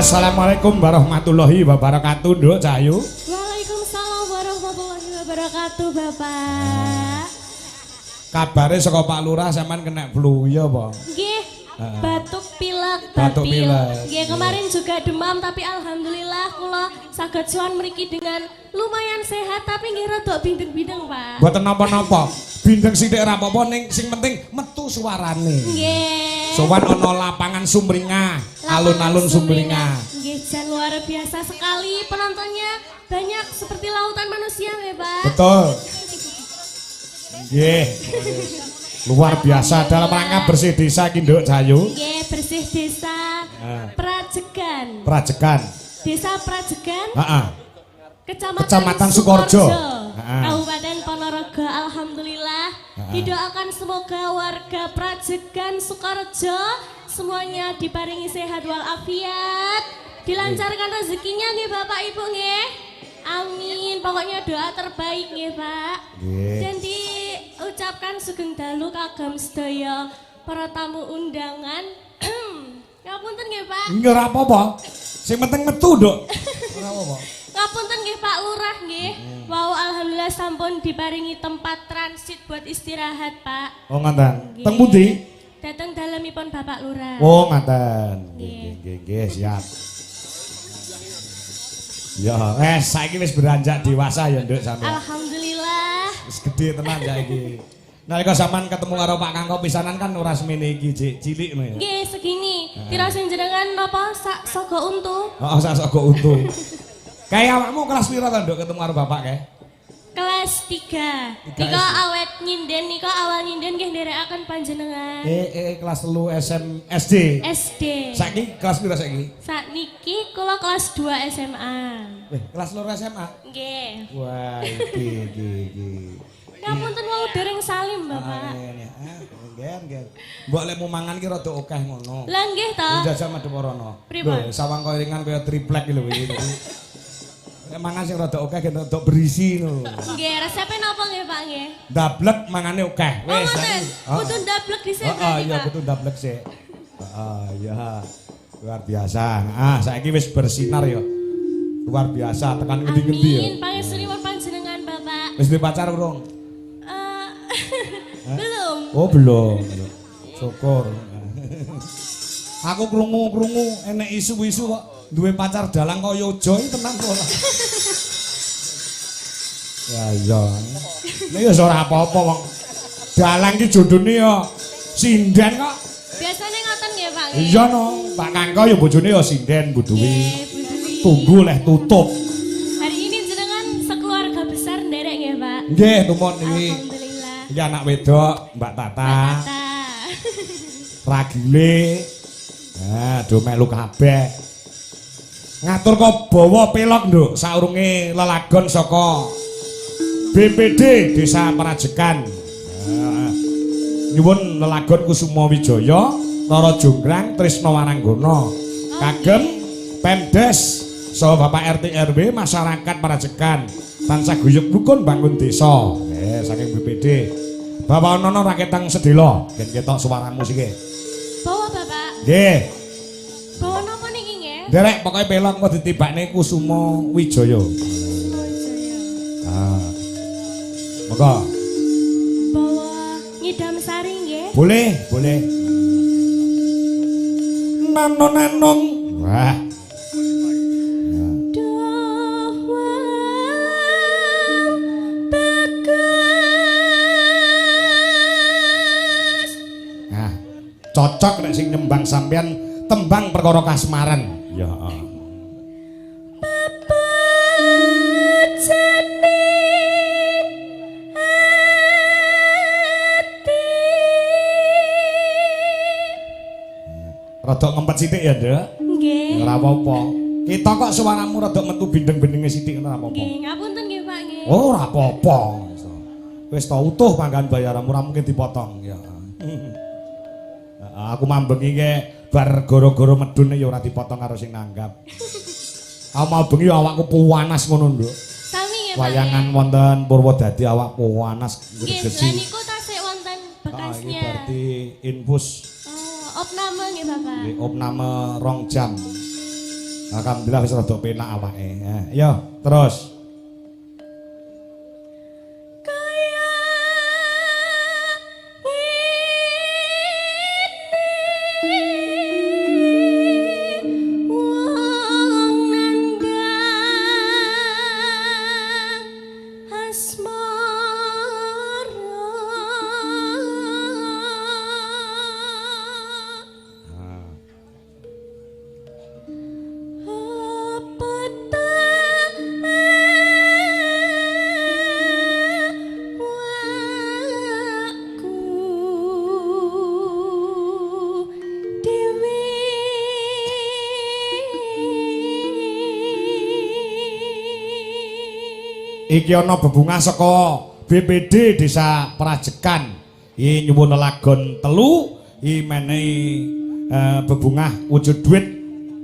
Assalamualaikum warahmatullahi wabarakatuh, Nduk Cahayu. Waalaikumsalam warahmatullahi wabarakatuh, Bapak. Kabare saka Pak Lurah sampean kena flu ya apa? Nggih. Batuk pilek, Batuk pilek. Nggih, kemarin juga demam tapi alhamdulillah kula saged sowan mriki dengan lumayan sehat tapi nggih rada bindeng-bindeng, Pak. Mboten napa-napa. Bindeng sithik ora apa-apa ning sing penting metu suarane. Nggih. Sowan ana lapangan Sumringah, alun-alun Sumringah. Nggih, jan luar biasa sekali penontonnya. Banyak seperti lautan manusia, nggih, Pak. Betul. Nggih. Luar biasa dalam rangka bersih desa iki, Nduk Cahayu. Nggih, bersih desa Prajegan. Prajegan. Desa Prajegan. Heeh. Kecamatan Sukorejo. Kabupaten Ponorogo. Alhamdulillah didoakan semoga warga Prajegan Sukorejo semuanya diparingi sehat walafiat, dilancarkan rezekinya nggih Bapak Ibu nggih. Amin. Pokoknya doa terbaik nggih Pak. Dan diucapkan sugeng dalu kagem sedaya para tamu undangan. Ngapunten nggih Pak. Nggih ora apa-apa. Sing penting metu, Nduk. Ora apa-apa. Ngapunten nggih Pak Lurah nggih. Wow, alhamdulillah sampun diparingi tempat transit buat istirahat, Pak. Oh, ngoten. Teng pundi? Dateng dalemipun Bapak Lurah. Oh, ngoten. Nggih, siap. Ya, saiki wis beranjak dewasa ya, Nduk sampeyan. Alhamdulillah. Wis gedhe tenan saiki. Nalika sampean ketemu karo Pak Kangko pisanan kan ora semene iki, cilik ngono ya. Nggih, segini. Kira sing jenengan napa sak sogo untu? Heeh, sak sogo untu. Kayak awakmu kelas pira to, Nduk, ketemu karo bapak kae? Kelas 3. Nika awet nyinden, nika awal nyinden nggih nderekaken panjenengan. Kelas 3 SD. SD. Saiki kelas pira saiki? Sakniki kula kelas 2 SMA. Kelas 2 SMA. Nggih. Wah, iki. Ngapunten wau dereng salim, Bapak. Nggih. Mbok lek mau mangan ki rada akeh ngono. Lah nggih to. Njajal Madewarana. Pripun? Sawang koiringan kaya triplek lho iki. Nek mangan sing rada akeh rada berisi ngono. Nggih, resepe napa nggih, Pak nggih? Dablek mangane akeh. Wis. Kudu dablek dhisik berarti, Iya, Pak. kudu dablek sik. Iya. Luar biasa. Saiki wis bersinar ya. Luar biasa tekan ngendi-ngendi ya. Amin, pangestuipun panjenengan, Bapak. Wis duwe pacar urung? Belum. Oh, belum. Syukur. Aku krungu enek isu-isu kok duwe pacar dalang kaya Yojo iki tenang kok. Ya iya. Nek ya ora apa-apa wong. Dalang ki jodone ya sinden kok. Biasanya ngoten nggih, Pak. Iya no, Pak Kangko ya bojone ya sinden buduwi. Budui. Tunggu leh tutup. Hari ini jenengan sekeluarga besar nderek nggih, Pak. Nggih, tumpun iki. Alhamdulillah. Iki anak wedok, Mbak Tata. Ragile. Do melu kabeh. Ngatur kok bawa pelok, Nduk, saurunge lelagon saka BPD Desa Prajegan. Nyuwun lelagon Kusuma Wijaya, Rara Jonggrang, Trisno Waranggana. Kagem Pemdes saha Bapak RT RW masyarakat Prajegan. Tansah guyub rukun bangun desa. Saking BPD. Bapak Nono raketang sedela, gen ketok suaramu siki. Bawa Bapak. Nggih. Bawa napa niki nggih? Derek pokoke pelok kok ditibakne Kusuma Wijaya. Monggo. Bawa ngidam sari nggih. Boleh. Nanong. Wah. Cocok nek sing nyembang sampean tembang perkara kasmaran. Ya. Rada ngempet sithik ya, Nduk? Nggih. Ora apa-apa. Kita kok suaramu rada metu bindeng-bendenge sithik ora apa-apa. Nggih, ngapunten nggih, Pak nggih. Oh, ora apa-apa. Wis ta utuh panggan bayaranmu ora mungkin dipotong ya. Aku mambengi ke bar goro-goro medune ya ora dipotong karo sing nanggap. Aku mau bengi awakku puwanas ngono, Nduk. Sami nggih, Pak. Wayangan wonten Purwodadi awak puwanas Nggih, gregesi. lan niku tasik wonten bekasnya. Ini berarti infus. Opname nggih, Bapak. Opname 2 jam. Alhamdulillah wis rada penak awake. Yo, terus. Iki ana bebungah saka BPD Desa Prajekan. Iki nyuwun lelagon telu, iki menehi bebungah wujud dhuwit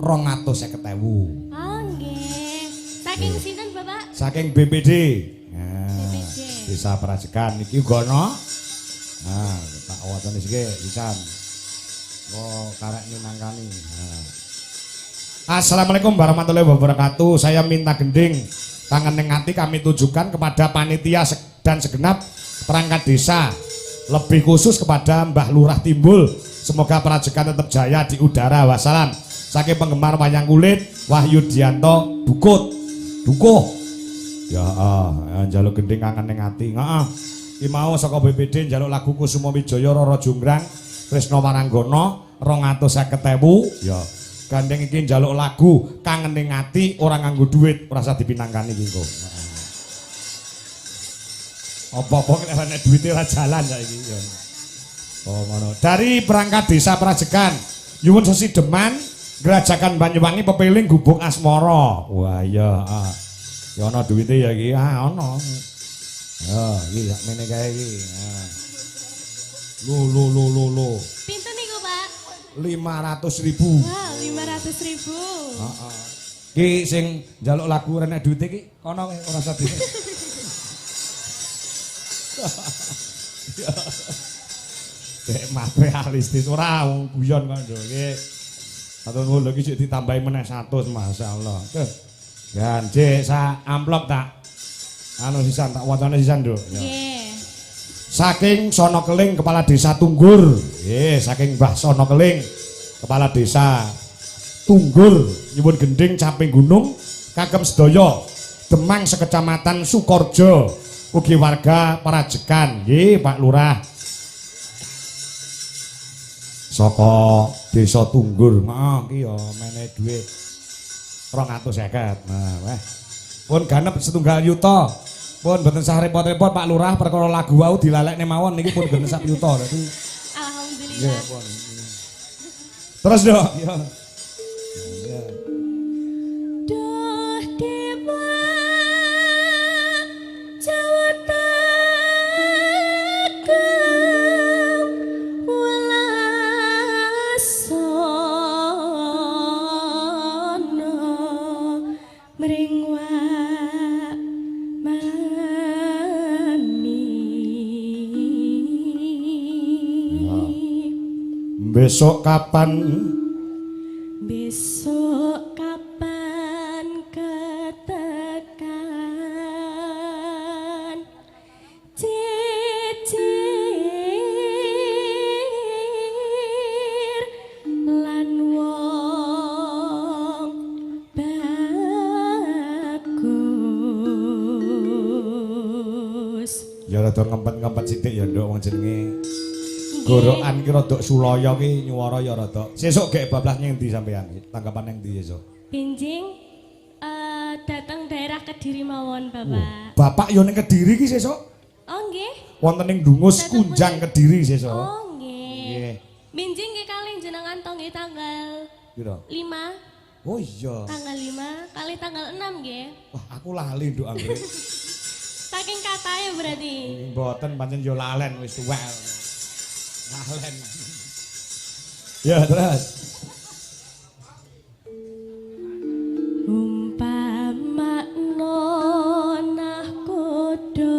250.000. Oh nggih. Saking sinten, Bapak? Saking BPD. BPD. Desa Prajekan iki uga ana. Tak wacane sik pisan. Oh, karek minangkani. Assalamualaikum warahmatullahi wabarakatuh. Saya minta gending tangan hati kami tujukan kepada panitia dan segenap perangkat desa, lebih khusus kepada Mbah Lurah Timbul. Semoga Prajekan tetap jaya di udara. Wassalam. Saking penggemar wayang kulit Wahyu Dianto Dukut Dukuh. Ya njaluk gending kangen ning ati. Heeh. Iki mau saka BPD njaluk lagu Kusuma Wijaya Rara Jonggrang Tresna Waranggana 250.000. Ya. Gandeng iki njaluk lagu kangen ning ati ora nganggo dhuwit, ora usah dipinangkani iki engko. Apa-apa nek dhuwite ora jalan saiki ya. Oh ngono. Dari perangkat desa Prajekan, nyuwun sesi deman Gerajakan Banyuwangi pepiling gubuk asmara. Wah iya, ya ana dhuwite ya iki. Ana. Ya, iki sak mene kae iki. Lo. Pinten niku, Pak? 500.000. Wah, 500.000. Heeh. Ki sing njaluk lagu renek duwite iki kono ora usah di. Dek mah realistis ora guyon kok lho iki. Atur nuwun lho iki sik ditambahi meneh 100 masyaallah. Ganjek sak amplop tak anu sisan tak wacane sisan, Nduk. Nggih. Saking Sono Keling Kepala Desa Tunggur. Saking Mbah Sono Keling Kepala Desa Tunggur nyuwun gending caping gunung kagem sedaya Demang sekecamatan Sukorjo ugi warga Prajekan. Nggih, Pak Lurah. Saka Desa Tunggur. Heeh, iki ya menehi dhuwit 250. Nah, weh. Pun ganep setunggal yuta. Pun mboten sah repot-repot Pak Lurah perkara lagu wau dilalekne mawon niki pun mboten sak yuta. Dadi Alhamdulillah. nggih, pun. Terus, Dok. Ya. Duh dewa Jawa Tengah walasono mring Besok kapan? Besok kapan ketekan cicir lan wong bagus. Ya rada ngempet-ngempet sithik ya Nduk wong jenenge. Gorokan ki rada sulaya ki nyuwara ya rada. Sesuk gek bablas ning ndi sampean? Tanggapan ning ndi sesuk? Pinjing datang daerah Kediri mawon, Bapak. Bapak yo ning Kediri ki sesuk? Oh nggih. Wonten ning Dungus Kunjang Kediri sesuk. Oh nggih. Nggih. Pinjing nggih kalih jenengan to nggih tanggal Pira? 5. Oh iya. Tanggal 5 kali tanggal 6 nggih. Wah, aku lali Nduk anggere. Saking katanya berarti. Mboten pancen yo lalen wis tuwek. Lalen. Ya, terus. Umpama nonah kodo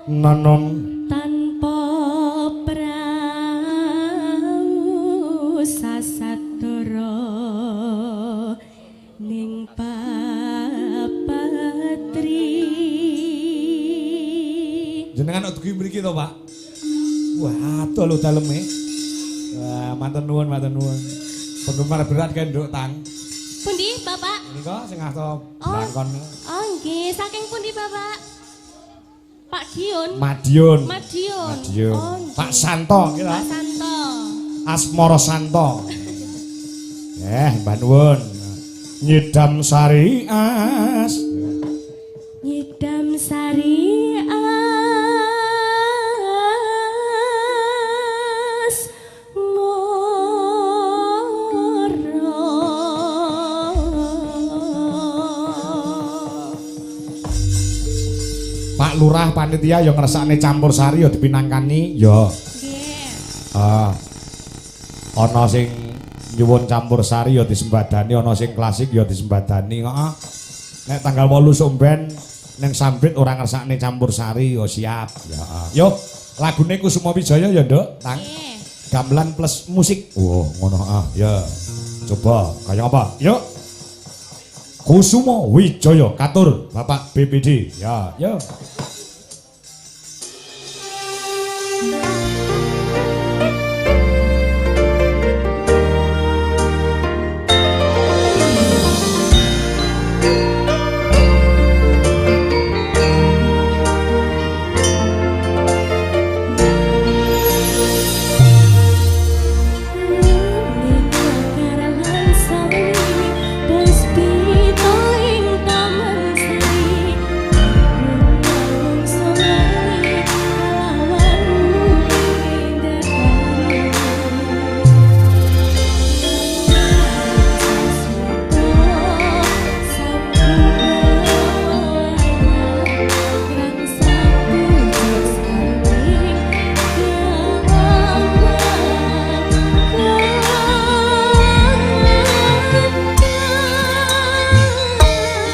Nanom tanpa prau sasatoro jenengan dugi mriki to, Pak? Wah, adoh lho daleme. Wah, matur nuwun, matur nuwun. Penggemar berat kenduk tang. Pundi, Bapak? Nika sing asta blangkon. Oh, nggih, saking pundi, Bapak? Pak Giun. Madiun. Madiun. Madiun. Oh, nggih. Pak Santo kira. Pak Santo. Asmara Santo. Mbah nuwun. Nyidam sari as. Nyidam sari as moro. Pak Lurah panitia yang ngersakne campur sari ya dipinangkani ya. Nggih. Ana sing nyuwun campur sari ya disembadani, ana sing klasik ya disembadani. Heeh. Nek tanggal 8 somben ning Sambit ora ngersakne campur sari ya siap. Ya. Yo, lagune Kusuma Wijaya ya, Nduk. Tang. Nggih. Gamelan plus musik. Oh, ngono ya. Coba kaya apa? Yuk. Kusuma Wijaya katur Bapak BPD. Ya, yo.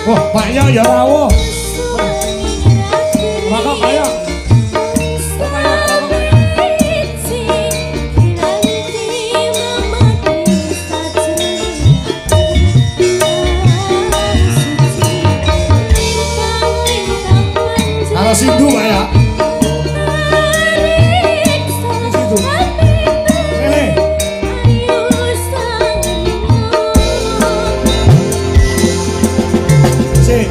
Wah, Pak Ya ya rawuh. Maka kaya. Karo sindu Pak ya. Sindu. Sing.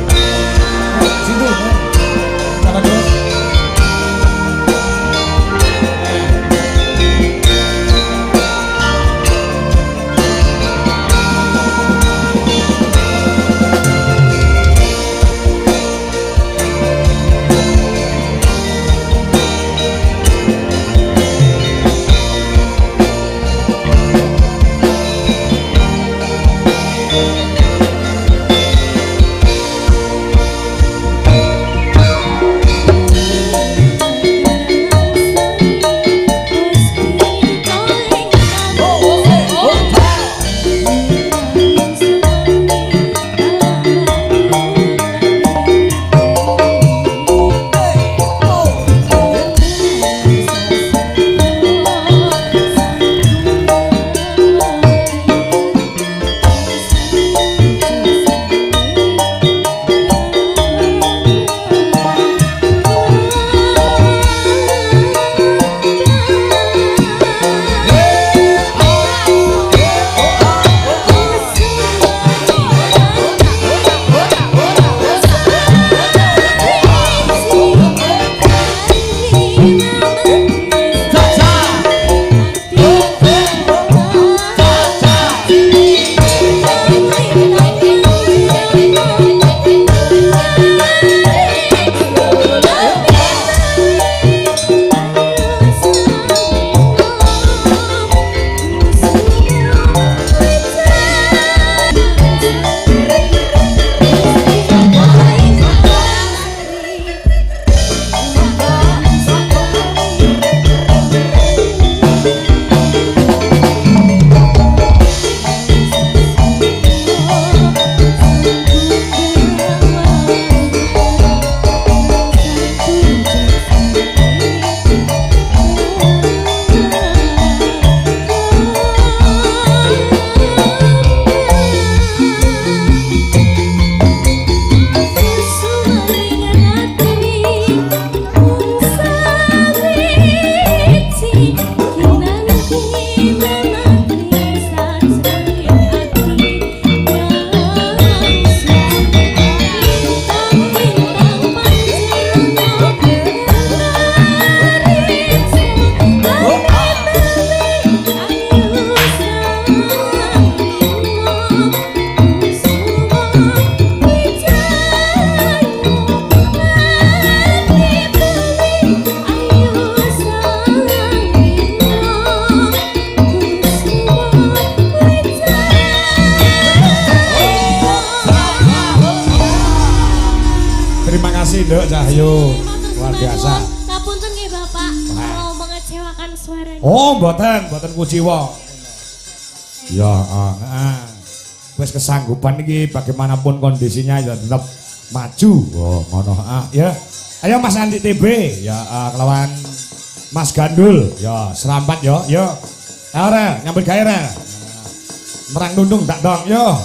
Terima kasih Nduk Cahyo. Luar biasa. Ngapunten nggih Bapak, kalau mengecewakan suaranya. Oh, mboten kuciwa. Ya, wis kesanggupan iki bagaimanapun kondisinya ya tetap maju. Oh, ngono. Ya. Ayo Mas Andi TB, ya kelawan Mas Gandul, ya serampat yo, yo. Ora, nyambut gawe re. Merang nundung tak dong, yo.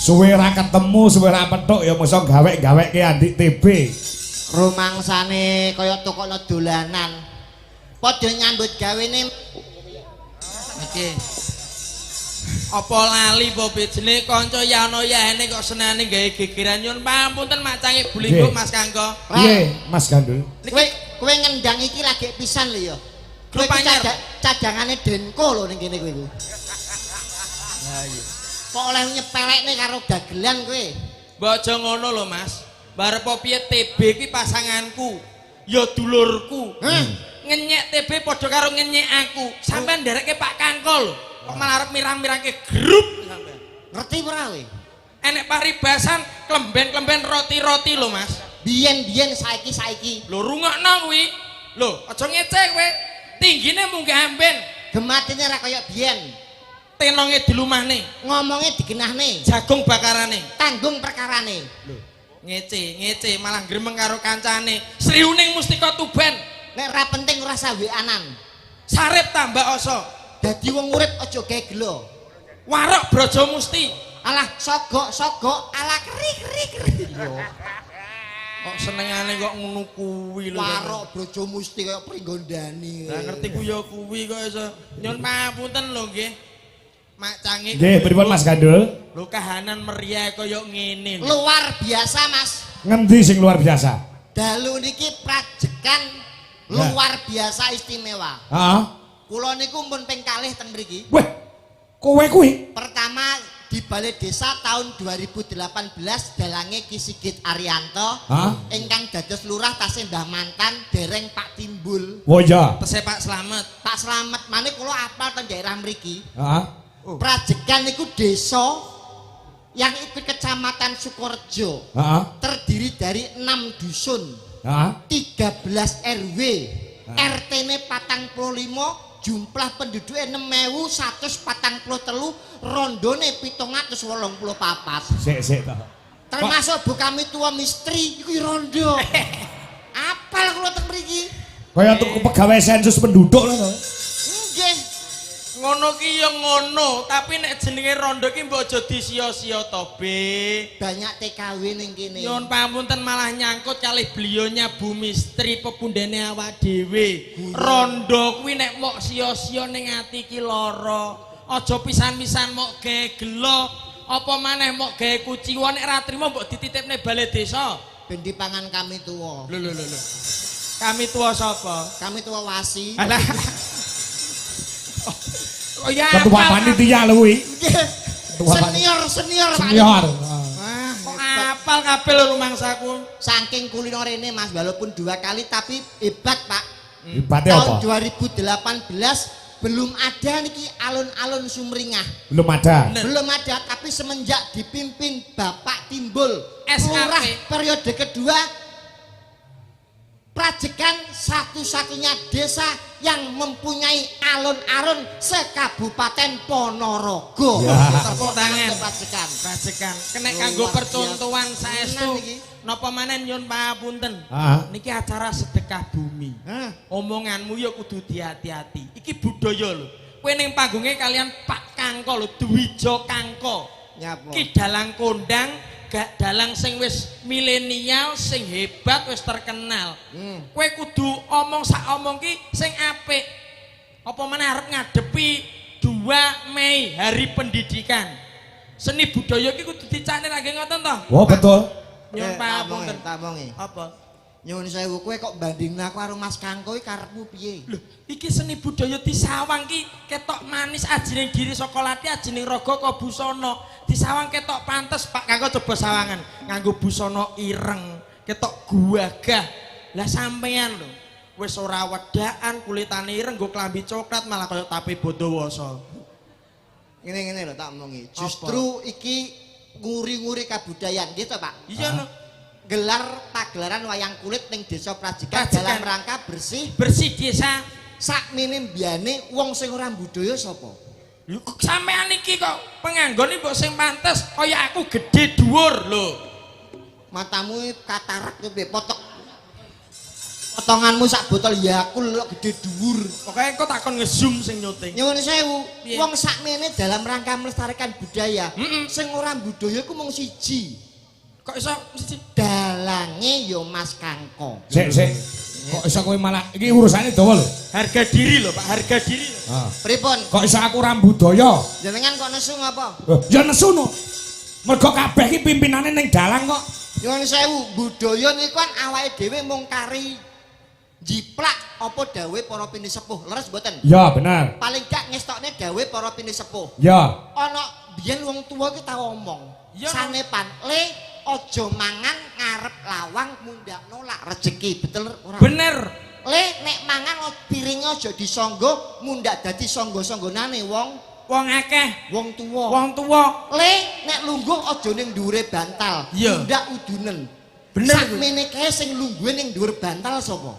Suwe ra ketemu, suwe ra petuk ya mosok gawek-gaweke Andik TB. Rumangsane kaya tokono dolanan. Padha nyambut gawene iki. Apa lali apa bejene kanca Yano Yahene kok senane gawe gegeran nyun pamunten macange bulinggo Mas Kanggo. Nggih, Mas Gandul. Kowe ngendang iki lagi pisan lho ya. Kowe cadangane Denko lho ning kene kowe iku. Lah iya. Kok oleh nyepelekne karo dagelan kowe. Mbok aja ngono lho Mas. Barep piye TB iki pasanganku. Ya dulurku. Ngenyek TB padha karo ngenyek aku. Sampeyan nderekke Pak Kangko lho. Kok malah arep mirang-mirangke grup sampeyan. Ngerti ora kowe? Enek paribasan klemben-klemben roti-roti lho Mas. Biyen saiki. Lho rungokno kuwi. Lho aja ngeceh kowe. Tinggine munggah amben. Gematine ora kaya biyen. tenonge dilumahne, ngomongnya digenahne, jagung bakarane. tanggung perkarane. Ngece malah gremeng karo kancane. Sriuning Mustika Tuban. Nek ra penting ora saweanan. Sarep tambah oso. Dadi wong urip aja gawe gelo. Warok Braja Musti. Alah sogok ala keri. Kok senengane kok ngono kuwi lho. Warok Braja Musti kaya Pringgondani. Lah ngerti ku ya kuwi kok iso. Nyun pamunten lho nggih. Mak Canggih. Nggih, pripun Mas Gandul? Lho kahanan meriah kaya ngene. Luar biasa, Mas. Ngendi sing luar biasa? Dalu niki prajekan luar biasa istimewa. Heeh. Kula niku pun ping kalih teng mriki. Weh, kowe kuwi Pertama di Balai Desa tahun 2018 dalange Ki Sigit Arianto ingkang dados lurah tasih Mbah Mantan dereng Pak Timbul. Oh iya. Tese Pak Slamet. Pak Slamet maneh kula apal teng daerah mriki. Heeh. Prajekan niku desa yang ikut kecamatan Sukorejo. Heeh. Terdiri dari 6 dusun. Heeh. 13 RW. RT-ne 45, jumlah penduduknya 6.143, rondone 784. Sik to. Termasuk Bu Kami tua misteri iku rondo. Apal kula teng mriki? Kaya tuku pegawai sensus penduduk lho. Nggih. Ngono ki ya ngono, tapi nek jenenge rondo ki mbok aja disia-sia to, Be. Banyak TKW ning kene. Nyuwun pamunten malah nyangkut kalih beliaunya Bu Mistri pepundene awak dhewe. Rondo kuwi nek mok sia-sia ning ati ki lara. Aja pisan-pisan mok gawe gelo, apa maneh mok gawe kuciwa nek ra trimo mbok dititipne balai desa. Ben dipangan Kami tua. Lho. Kami tua sapa? Kami tua wasi. Alah. Oh ya. Ketua panitia lho kuwi. Senior. Senior. Kok apal kabeh lho rumangsaku. Saking kulino rene Mas, walaupun 2 kali tapi hebat Pak. Ibate Tahun apa? 2018 belum ada niki alun-alun Sumringah. Belum ada. Belum ada, tapi semenjak dipimpin Bapak Timbul SKP. lurah periode kedua, Prajekan satu-satunya desa yang mempunyai alun-alun sekabupaten Ponorogo. Ya. Tepuk tangan. Prajekan. Rajekan, kena Luar kanggo biasa. percontohan saestu. Tenan iki. Napa manen nyun papunten. Niki acara sedekah bumi. Omonganmu ya kudu hati-hati. Iki budaya lho. Kowe ning panggonge kalian Pak Kangko lho, Dwijo Kangko. Nyapa? Ki dalang kondang, gak dalang sing wis milenial, sing hebat, wis terkenal. Kowe kudu omong sak omong ki sing apik. Apa meneh arep ngadepi 2 Mei Hari Pendidikan. Seni budaya ki kudu dicakne lagi ngoten to. Oh betul. Nyun papunten. Tamongi. Apa? Nyuwun sewu kowe kok bandingna aku karo Mas Kangko iki karepmu piye? Lho, iki seni budaya disawang ki ketok manis ajining diri saka lati ajining raga ka busana. Disawang ketok pantes Pak Kangko coba sawangan nganggo busana ireng, ketok gagah. Lah sampean lho, wis ora wedaan, kulitane ireng, nggo klambi coklat malah kaya tape Bodowasa. Ngene-ngene lho tak omongi. Justru iki nguri-nguri kabudayaan gitu Pak. Iya no. Gelar pagelaran wayang kulit ning Desa Prajekan Prajekan. dalam rangka bersih Desa. sakmene mbiyane wong sing ora budaya sapa? Lho kok sampean iki kok penganggone mbok sing pantes kaya aku gedhe dhuwur lho. Matamu katarak yo piye potonganmu sak botol Yakult kok gede dhuwur. Pokoke engko takon ngezoom sing nyuting. Nyuwun sewu, Piye? wong sakmene dalam rangka melestarikan budaya. Sing ora budaya ku mung siji. Kok iso mesti Dalange yo Mas Kangko. Sik. Kok iso kowe malah iki urusane dawa lho. harga diri lho Pak, harga diri lho. Pripun? Kok iso aku ora budaya? Jenengan kok nesu ngapa? Ya nesu no. Mergo kabeh iki pimpinane ning dalang kok. Nyuwun sewu, budaya niku kan awake dhewe mung kari jiplak apa dawuhe para pini sepuh. Leres mboten? Ya bener. Paling gak ngestokne dawuhe para pini sepuh. Ya. Ana biyen wong tuwa ki tau omong. Ya. Sanepan le aja mangan ngarep lawang mundak nolak rezeki. Betul ora? Bener. Le nek mangan piringe aja disangga mundak dadi sangga-sanggonane wong Wong akeh, wong tuwa. wong tuwa. Le nek lungguh aja ning dhuwure bantal. Iya. Mundak udunen. Bener. Sakmene kae sing lungguhe ning dhuwur bantal sapa?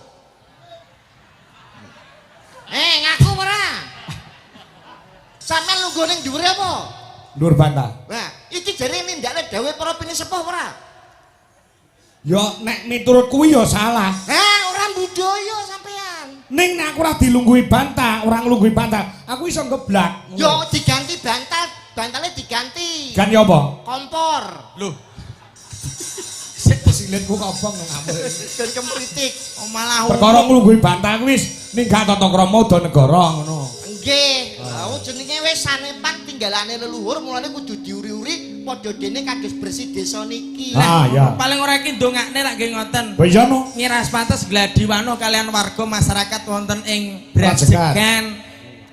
Ngaku ora? Sampeyan lungguh ning dhuwure apa? Dhuwur bantah. Nah, iki jare nindakne dawuh para pinisepuh ora? Ya nek miturut kuwi ya salah. Ora budaya sampean. Ning nek aku ora dilungguhi bantah, ora nglungguhi bantah, aku iso ngeblak. Yo diganti bantal, bantalnya diganti. Ganti apa? Kompor. Loh, Sik silitku kobong nang amuk. Dan kemritik. oh malah Perkara nglungguhi bantah kuwi wis ninggal tata krama uda negara ngono. Nggih. Lah jenenge wis sanepan tinggalane leluhur, mulane kudu diuri-uri padha dene kados bersih desa niki. Ah ya. paling ora iki ndongakne lak nggih ngoten. Lah iya no. Ngiras pantes gladiwano kalian warga masyarakat wonten ing Brajegan. Brajegan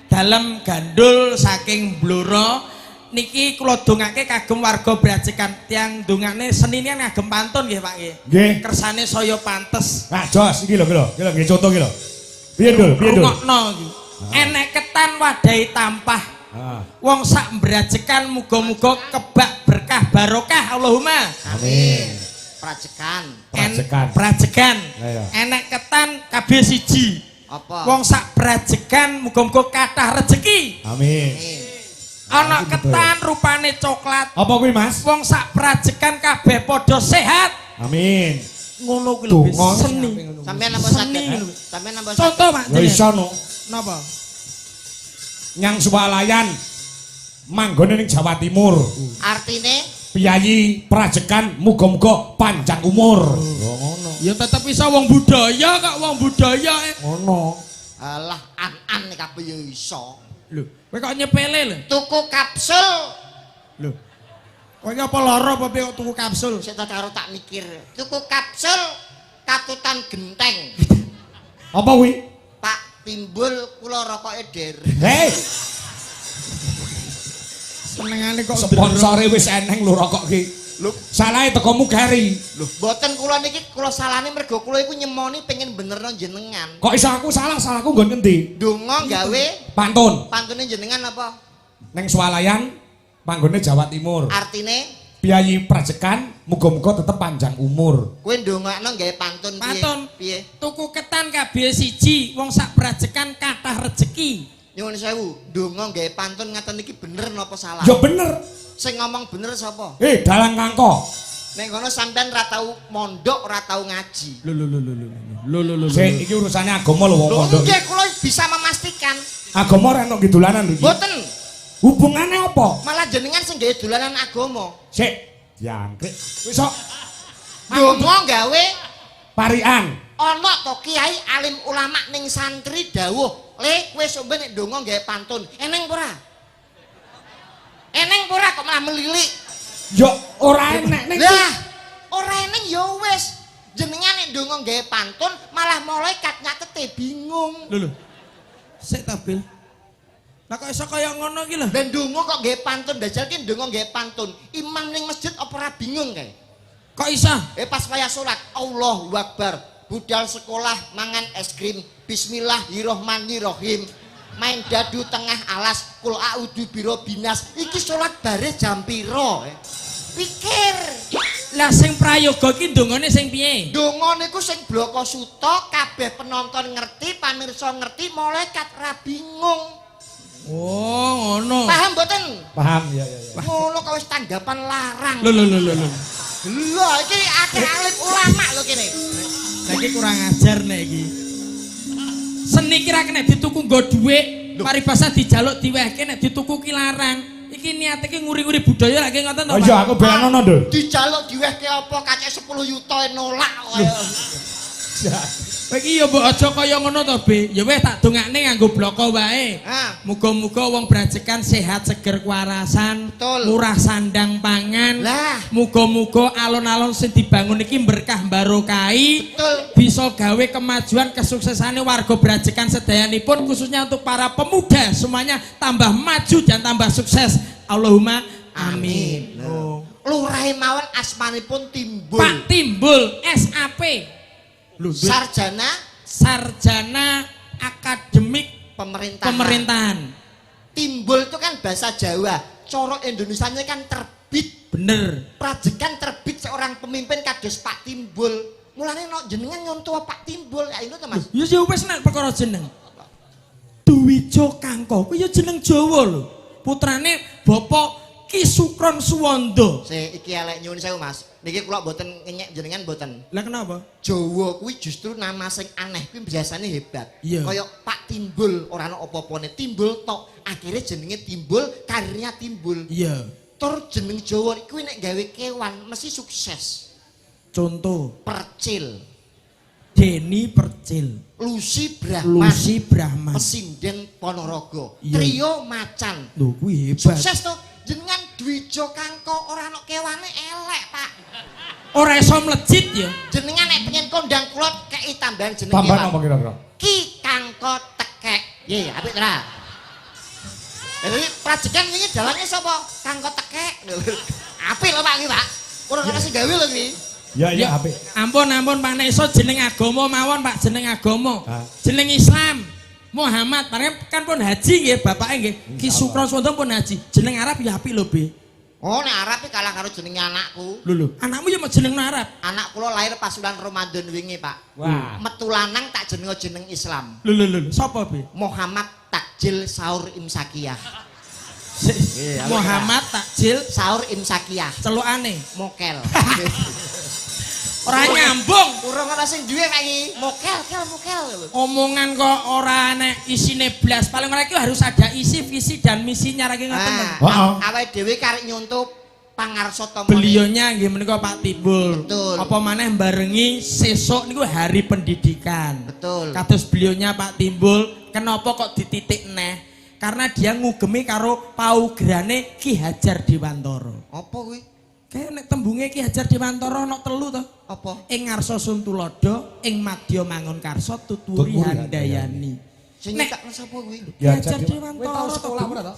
dalem gandul saking Blora niki kula dongake kagem warga Brajegan tiang dongane seninian ngagem pantun nggih Pak nggih. Nggih. Kersane saya pantes. Nah, jos iki lho nggih contoh iki lho. Piye Dul? Piye Dul? Rungokno iki. Enek ketan wadahi tampah. Ah. Wong sak Brajegan muga-muga kebak berkah barokah Allahumma. Amin. Prajekan. Brajegan. Brajegan. Ayo. Enek ketan kabeh siji. Apa? Wong sak Brajegan muga-muga kathah rejeki. Amin. Ana ketan rupane coklat. Apa kuwi Mas? Wong sak Brajegan kabeh padha sehat. Amin. Ngono kuwi lho Donga seni. Sampeyan napa Seni. saged? Sampeyan napa saged? Contoh Pak. Ya iso no. Napa? Nyang swalayan manggone ning Jawa Timur. Artine Piyayi Prajegan muga-muga panjang umur. Ngono. Ya tetep iso wong budaya kok wong budaya. Ngono. alah an-an nek kabeh ya iso. Lho, kowe kok nyepele lho. Tuku kapsul. Lho. Kowe iki apa lara apa piye kok tuku kapsul? Sik tak karo tak mikir. Tuku kapsul katutan genteng. Apa kuwi? Pak Timbul kula rokoke der. Hei, Senengane kok sponsore wis eneng lho rokok ki. Lho, Salahe tekomu Gary. lho mboten kula niki kula salahne mergo kula iku nyemoni pengen benerno jenengan. Kok iso aku salah? Salahku nggon ngendi? Donga gawe Pantun. pantune jenengan apa? Ning swalayan panggone Jawa Timur. Artine Piyayi Prajegan muga-muga tetep panjang umur. kowe ndongakno gawe pantun piye? Pantun. Piye? Tuku ketan kabeh siji, wong sak Brajegan kathah rejeki. Nyuwun sewu, ndonga gawe pantun ngaten iki bener napa salah? Ya bener. Sing ngomong bener sapa? Dalang kangko. Nek ngono sampean ra tau mondok, ora tau ngaji. Lho. Sik iki urusane agama lho wong Lho pondok. nggih kula bisa memastikan. Agama ora enak gidulanan lho iki. Mboten, Hubungane apa? malah jenengan sing gawe dolanan agama. Sik, diangkrik. Wis kok Donga gawe parian. ana to kiai alim ulama ning santri dawuh, "Le, kowe sombe nek donga gawe pantun." Eneng ora? Eneng ora kok malah melilik. Ya ora enek ning Lah, ora eneng ya wis. Jenengan nek donga gawe pantun malah malaikat nyatete bingung. Lho. Sik ta, Bil. Lah kok iso kaya ngono iki lho. Ben donga kok gawe pantun, dajal ki donga gawe pantun. Imam ning masjid apa ora bingung kae? Kok iso? Pas wayah salat, Allahu Akbar. Budal sekolah mangan es krim. Bismillahirrahmanirrahim. Main dadu tengah alas, kul a'udzu birobinas. Iki salat bare jam piro? Pikir. Lah sing prayoga ki ndongane sing piye? Donga niku sing bloko suta, kabeh penonton ngerti, pamirsa ngerti, malaikat ra bingung. Oh, ngono. Paham mboten? Paham ya. Ngono kok wis tanggapan larang. Lho. Lho iki akeh alim ulama lho kene. Lah iki kurang ajar nek iki. Seni kira kena dituku nggo dhuwit, paribasa dijaluk diwehke nek dituku ki larang. Iki niate ki nguri-nguri budaya lagi ngoten to, Oh Pak? iya aku belanono, Dul. Dijaluk diwehke apa kacek 10 yuta nolak kaya. Kowe iki ya mbok aja kaya ngono to, Be. Ya wis tak dongakne nganggo bloko wae. Ah, Muga-muga wong Brajegan sehat seger kewarasan, Betul. murah sandang pangan. Lah. Muga-muga alon-alon sing dibangun iki berkah barokahi. betul. Bisa gawe kemajuan kesuksesannya warga Brajegan sedayanipun khususnya untuk para pemuda semuanya tambah maju dan tambah sukses. Allahumma amin. Oh. Lurahe mawon asmanipun Timbul. Pak Timbul SAP. Sarjana Akademik Pemerintahan. Timbul itu kan bahasa Jawa. Coro Indonesianya kan terbit. Bener. Prajegan terbit seorang pemimpin kados Pak Timbul. Mulane no jenengan nyontoh Pak Timbul ya itu Mas. Ya wis nek perkara jeneng. Duwijo Kangko kuwi ya jeneng Jawa lho. putrane Bapak Ki Sukron Suwanda. Iki elek nyuwun sewu Mas. Niki kula mboten ngenyek jenengan mboten. Lah kenapa? Jawa kuwi justru nama sing aneh kuwi biasane hebat. Iya. Kaya Pak Timbul ora ana apa-apane. Timbul tok. Akhirnya jenenge Timbul, karirnya Timbul. Iya. Tur jeneng Jawa kuwi nek gawe kewan mesti sukses. Contoh Percil. Deni Percil, Lucy Brahman, Lucy Brahman, Pesinden Ponorogo, Iya. Trio Macan. Lho kuwi hebat. Sukses to. Jenengan Dwijo Kangko ora ana kewane elek, Pak. Ora iso mlejit ya. Jenengan nek pengen kondang kula kei tambahan jeneng Tambahan apa kewan. kira-kira? Ki Kangko Tekek. Nggih, apik ta? Jadi prajekan ini dalannya sapa? Kangko Tekek. Apik lho Pak iki, Pak. Ora ana sing gawe lho iki. Ya ya apik. Ampun Pak nek iso jeneng agama mawon Pak, jeneng agama. Ah. Jeneng Islam. Muhammad, kan pun haji nggih bapake nggih. Ki Sukron Suwanda pun haji. Jeneng Arab ya apik lho, Be. Oh, nek Arab iki kalah karo jenenge anakku. Lho, anakmu ya mau jeneng Arab. Anak kula lahir pas bulan Ramadan wingi, Pak. Wah. Metu lanang tak jeneng Islam. Lho, sapa, Be? Muhammad Takjil Saur Imsakiyah. Muhammad Takjil Saur Imsakiyah. celukane. Mokel. Ora nyambung. Urung ana sing duwe kaya iki. Mokel. Omongan kok ora enek isine blas. Paling ora iki harus ada isi, visi dan misinya ra ki ngoten. Heeh. Awake dhewe karek nyuntup pangarsa tamane. Beliaunya nggih menika Pak Timbul. Betul. Apa maneh barengi sesuk niku hari pendidikan. Betul. Kados beliaunya Pak Timbul, kenapa kok dititik neh? Karena dia ngugemi karo paugerane Ki Hajar Dewantara. Apa kuwi? Kayak nek tembunge Ki Hajar Dewantara ana telu to. Apa? Ing ngarsa Suntulodo, ing madya Mangunkarsa tuturi Tuturi handayani. Sing Nek- nyekakno sapa kuwi? Ki Hajar Dewantara sekolah ora to?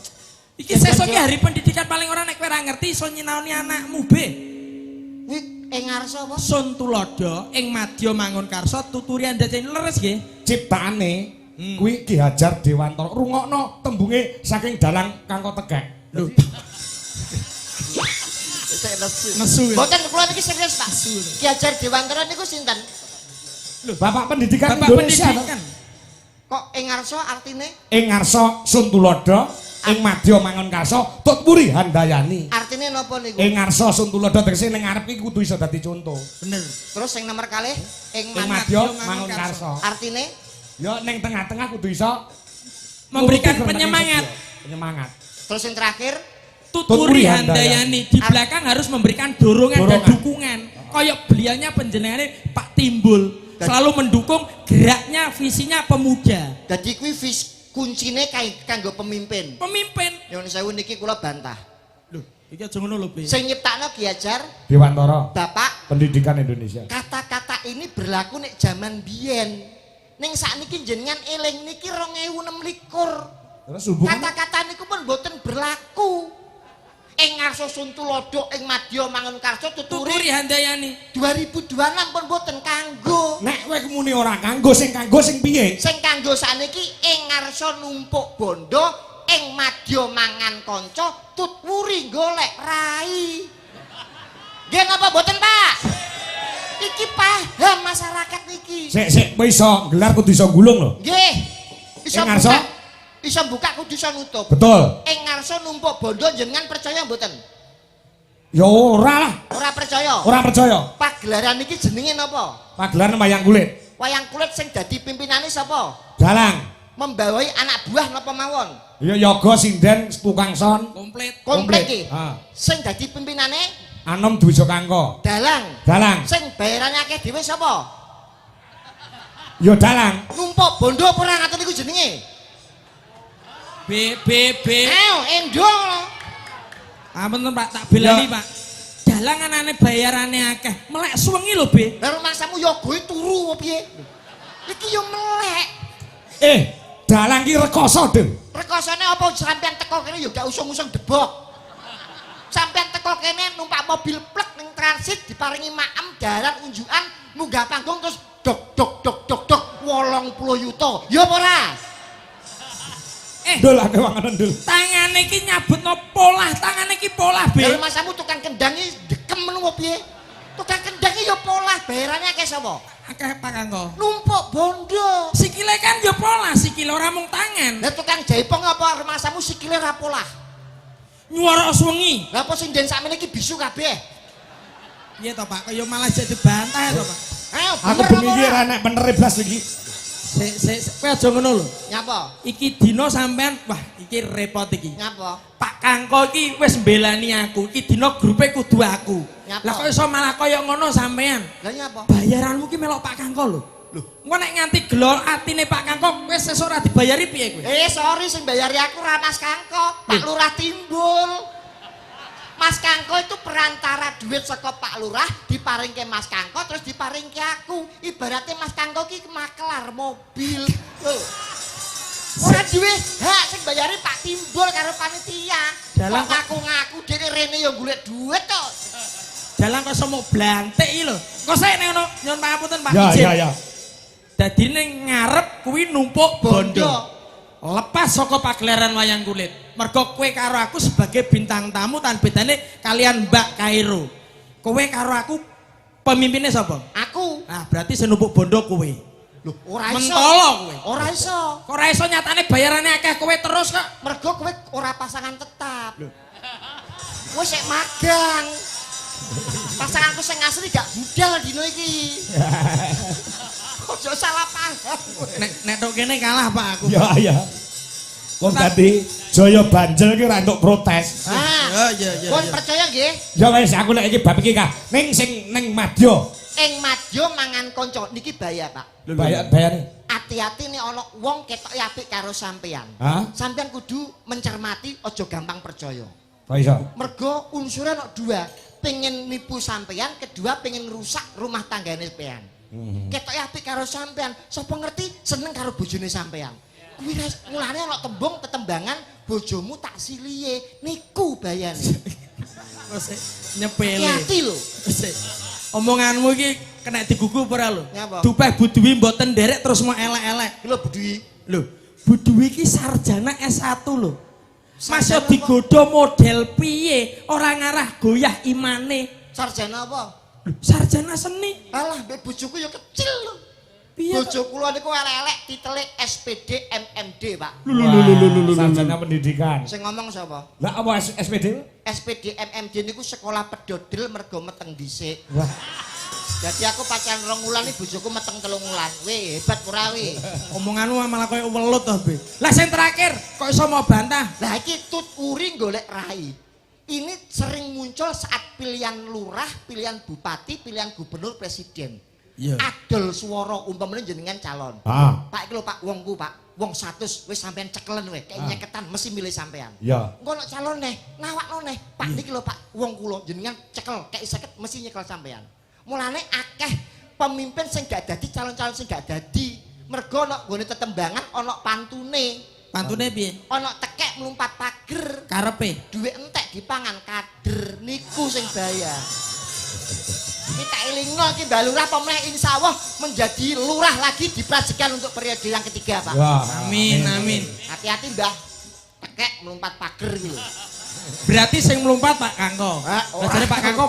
Iki sesuk ki hari pendidikan paling ora nek kowe ora ngerti iso nyinaoni anakmu, Be. Kuwi ing ngarsa apa? Suntulodo ing madya Mangunkarsa tuturi handayani leres nggih. Ciptaane kuwi Ki Hajar Dewantara. Rungokno tembunge saking dalang Kangko Tekek. Lho, Sik nesu. nesu. Mboten kula niki serius, Pak. Ki Hajar Dewantara niku sinten? Bapak Pendidikan Bapak Indonesia. pendidikan. Kok ing ngarsa artine? Ing ngarsa Suntulodo, ing madya Mangunkarsa tuturi handayani. Artine napa niku? Ing ngarsa Suntulodo tegese ning ngarep iki kudu iso dadi contoh. Bener. Terus sing nomor kalih ing Ing madya Mangunkarsa. artine Ya ning tengah-tengah kudu iso Memberikan nuruti penyemangat. penyemangat. terus yang terakhir Tuturi handayani di belakang harus memberikan dorongan dan Dorongan. dukungan. Kayak beliaunya penjenengannya Pak Timbul selalu mendukung geraknya visinya pemuda. jadi kuwi kuncine kanggo pemimpin. Pemimpin. Nyuwun sewu niki kula bantah. Loh, iki aja ngono lho, Be. Sing nyiptakno Ki Hajar Dewantara Bapak, Pendidikan Indonesia. kata-kata ini berlaku nek zaman biyen. Ning sakniki jenengan eling niki 2026. Terus hubungan Kata-kata niku pun boten berlaku. Ing ngarsa Suntulodo ing madya Mangunkarsa Tuturi tuturi handayani. 2026 pun boten kanggo. nek kowe muni ora kanggo sing piye? Sing kanggo sakniki ing ngarsa numpuk bondo ing madya mangan kanca tutwuri golek rai. Nggih napa boten, Pak? Iki paham masyarakat niki. Sik kowe iso gelar kudu iso gulung lho. Nggih. Iso Ing ngarsa? buka, iso buka kudu iso nutup. Betul. Ing ngarsa numpuk bondo jenengan percaya mboten? Ya ora lah, Ora percaya. ora percaya. Pagelaran niki jenenge napa? Pagelaran wayang kulit. Wayang kulit sing dadi pimpinane sapa? Dalang. Membawahi anak buah napa mawon? Ya yoga sinden tukang son. Komplit. Komplit iki. Ha. Sing dadi pimpinane Anom Dwijo Kangko. dalang. Dalang. Sing bayarane akeh dhewe sapa? Ya dalang. Numpuk bondo apa ora ngaten niku jenenge? B. Ayo endol. Ampun Pak, tak belani Pak. Dalang anane bayarane akeh. Melek suwengi lho, Be. Lah rumahmu ya goe turu apa piye? Iki yo melek. Dalang ki rekoso, Dem. Rekosane apa sampean teko kene yo gak usung-usung debok. Sampean teko kene numpak mobil plek ning transit diparingi maem dalan unjukan munggah panggung terus dok 80 yuta. Ya apa ora? Dul ake wanganan dul. Tangane iki nyabutno polah, tangane iki polah, Be. Lah rumahmu tukang kendangi dekem menung apa piye? Tukang kendangi yo polah, bayarane akeh sapa? Akeh Pak Kangko. Numpuk bondo. Sikile kan ya polah, sikile ora mung tangan. Lah tukang jaipong apa rumahmu sikile ora polah? Nyuara wengi. Lah apa sing den sakmene iki bisu kabeh? Piye to Pak? Kaya malah jadi bantah to Pak. Ayo, Aku bener bengi iki apa ora? ra nek bener blas iki. Kowe aja ngono lho. Nyapa? Iki dina sampean wah iki repot iki. Nyapa? Pak Kangko iki wis mbelani aku. Iki dina grupe kudu aku. Nyapa? Lah kok iso malah kaya ngono sampean? Lah nyapa? Bayaranmu ki melok Pak Kangko lho. Lho, engko nek nganti gelo atine Pak Kangko wis sesuk ora dibayari piye kowe? Sorry sing bayari aku ra Mas Kangko, Pak Lurah Timbul. Mas Kangko itu perantara duit saka Pak Lurah diparingke Mas Kangko terus diparingke aku. Ibaratnya Mas Kangko ki makelar mobil. Lho. Ora duwe hak sing bayari Pak Timbul karo panitia. Dalang Kok ngaku-ngaku dene rene ya golek duit to. Dalang kok semuk blantik iki lho. Kok sik nek ngono nyuwun pangapunten Pak Ya izin. ya ya. Dadi ning ngarep kuwi numpuk bondo. Lepas saka pagelaran wayang kulit. Mergo kowe karo aku sebagai bintang tamu tan bedane kalian Mbak Kairo. Kowe karo aku pemimpinnya sapa? Aku. Nah, berarti sing numpuk bondo kowe. Lho, ora iso. Mentolo kowe. Ora iso. Kok ora iso nyatane bayarane akeh kowe terus kok. Mergo kowe ora pasangan tetap. Kowe sik magang. Pasanganku sing asli gak budal dino iki. Ojo salah paham. Nek tok kene kalah Pak aku. Ya ya. Wong tadi Jaya Banjel ki ra entuk protes. Ya. Pun percaya nggih, Ya wis aku nek iki bab iki Kak. Ning sing ning Madya. ing Madya mangan kanca niki bahaya, Pak. Bayar-bayare. Hati-hati nih ana wong ketok apik karo sampean. Hah? Sampean kudu mencermati aja gampang percaya. Kok iso? Mergo unsurnya ana dua, pengen nipu sampean, kedua pengen rusak rumah tanggane sampean. Ketok apik karo sampean, sapa ngerti seneng karo bojone sampean. Kuwi mulane ana tembung tetembangan bojomu tak silihe niku bayane. Nyepele. Hati lho. Omonganmu iki kena digugu ora lho? Nyapa? Dupeh Buduwi mboten nderek terus mau elek-elek. Lho Budwi. Lho, Buduwi iki sarjana S1 lho. Masya Sarjana digoda model piye ora ngarah goyah imane. Sarjana apa? Lho, sarjana seni. Alah, mbek bojoku ya kecil lho. Piye? Bojo kula niku elek-elek titele SPD MMD, Pak. Sarjana pendidikan. Sing ngomong sapa? Lah apa SPD? SPD MMD niku sekolah pedodel mergo meteng dhisik. Wah. Jadi aku pacaran 2 wulan iki bojoku meteng 3 wulan. Weh, hebat ora weh. Omonganmu malah koyo welut to, Be. Lah sing terakhir kok iso mau bantah? Lah iki tut uri golek rai. Ini sering muncul saat pilihan lurah, pilihan bupati, pilihan gubernur, presiden. Iya. Adol swara umpamane jenengan calon. Ah. Pak iki lho Pak wongku Pak, wong 100 wis sampean cekelen weh, kayak nyeketan mesti milih sampean. Ya. Engko nek calon neh, nawakno neh. Pak niki lho Pak, wong kula jenengan cekel kayak 50 mesti nyekel sampean. Mulane akeh pemimpin sing gak dadi calon-calon sing gak dadi. Mergo nek nggone tetembangan ana pantune. Pantune piye? Ana tekek mlumpat pager. Karepe. Duit entek dipangan kader niku sing bahaya. Kita elingno iki Mbak Lurah pemeh insyaallah menjadi lurah lagi diprajekan untuk periode yang ketiga, Pak. Ya. Amin, amin. Hati-hati Mbah. Tekek melompat pager iki lho. Berarti sing mlumpat Pak Kangko. Ah, Lah jare Pak Kangko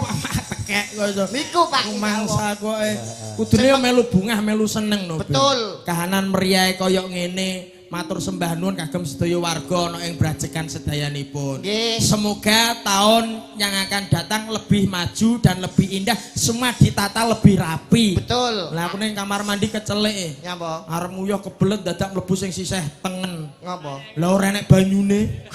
tekek kok iso. Niku Pak Mangsa koke. Kudune yo melu bungah, melu seneng no. Be. Betul. Kahanan meriah kaya ngene. Matur sembah nuwun kagem sedaya warga ana ing brajekan sedayanipun. Nggih. Semoga tahun yang akan datang lebih maju dan lebih indah, semua ditata lebih rapi. Betul. Lah aku ning kamar mandi kecelek. Nyapa? Arep nguyuh kebelet dadak mlebu sing sisih tengen. Ngapa? Lah ora enek banyune.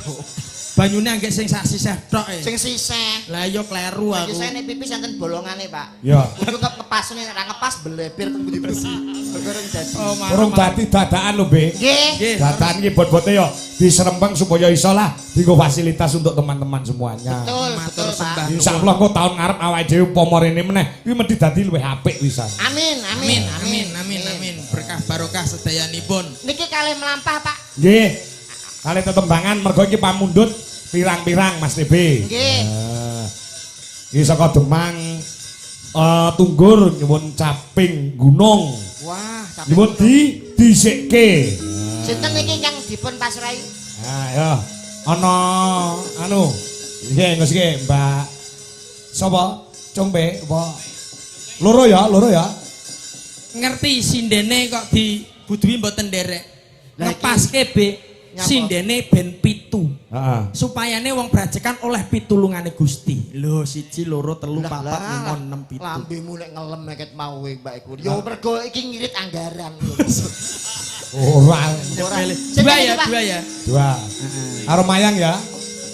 Banyune anggek sing sak sisih tok e. Sing sisih. Lah yo kleru Iki aku. saya nek pipis enten bolongane, Pak. Ya. Kudu ngepasne nek ora ngepas belebir teng budi bersih. Bergoreng dadi. Oh, Urung dadi dadakan lho, Be. Nggih. Nggih. Dadakan iki bot-bote yo diserempeng supaya iso lah dienggo fasilitas untuk teman-teman semuanya. Betul, Matur betul, sembah. Pak. Insyaallah kok tahun ngarep awake dhewe upama rene meneh iki mesti dadi luwih apik pisan. Amin, Amin, amin, amin, amin. Berkah barokah sedayanipun. Niki kalih melampah, Pak. Nggih. Kali tetembangan mergo iki pamundhut pirang-pirang Mas TB. Nggih. Iki saka Demang Tunggur nyuwun caping gunung. Wah, tapi Nyuwun disikke. sinten niki kang dipun pasrahi? Nah, ya. Ana anu. Nggih, nggih Mbak. Sapa? Congbe apa? Loro ya. Ngerti sindene kok di Buduwi mboten nderek. Lah iki- Ngepaske, Be. Sindene ben 7. Heeh. Supayane wong brajekan oleh pitulungane Gusti. Lho 1 2 3 4 5 6 7. Lambemu nek ngelem eket mau kowe Mbak iku. Yo mergo iki ngirit anggaran lho. Ora. Dua ya. Dua. Karo Mayang ya.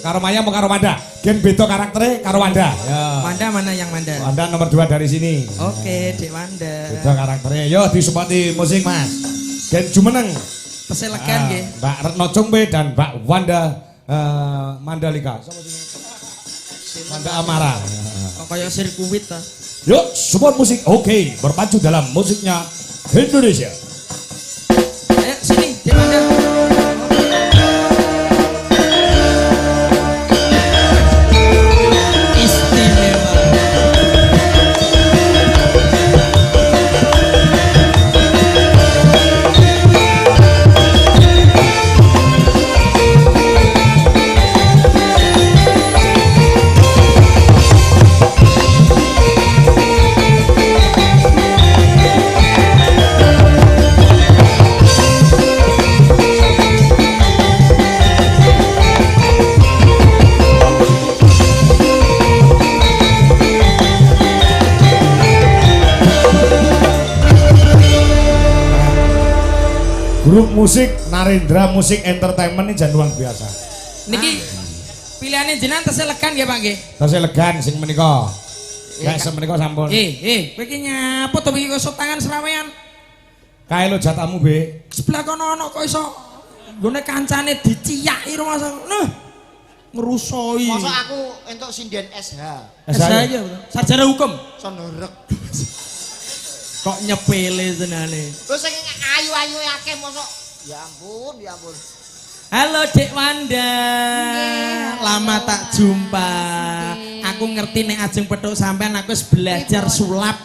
Karo Mayang mau karo Wanda. Gen beda karaktere karo Wanda. Ya. Wanda mana yang Wanda? Wanda nomor 2 dari sini. Oke, Dek Wanda. Beda karakternya. Yo disupati musik Mas. Gen jumeneng. Peselegan nggih. Mbak Retno Cungbe dan Mbak Wanda Mandalika. Wanda Amara. Kok kaya sirkuit ta. Yuk, support musik. Oke, berpacu dalam musiknya Indonesia. Ayo sini, Dek Wanda. Grup musik Narendra Musik Entertainment ini jan luar biasa. Niki pilihannya jenengan tesih legan nggih Pak nggih. Tasih elegan sing menika. Gak semenika sampun. Kowe iki nyaput to iki kok tangan serawean. Kae lo jatamu, Be. Sebelah kono ana kok iso nggone kancane diciyaki rumasa. Nah, ngerusoi. Masa aku entuk sinden SH. Saya sarjana hukum. Sonorek. Kok nyepele senane. Terus sing ayu-ayu akeh mosok. Ya ampun, ya ampun. Halo Dek Wanda. Lama tak jumpa. Aku ngerti nek ajeng petuk sampean aku wis belajar sulap.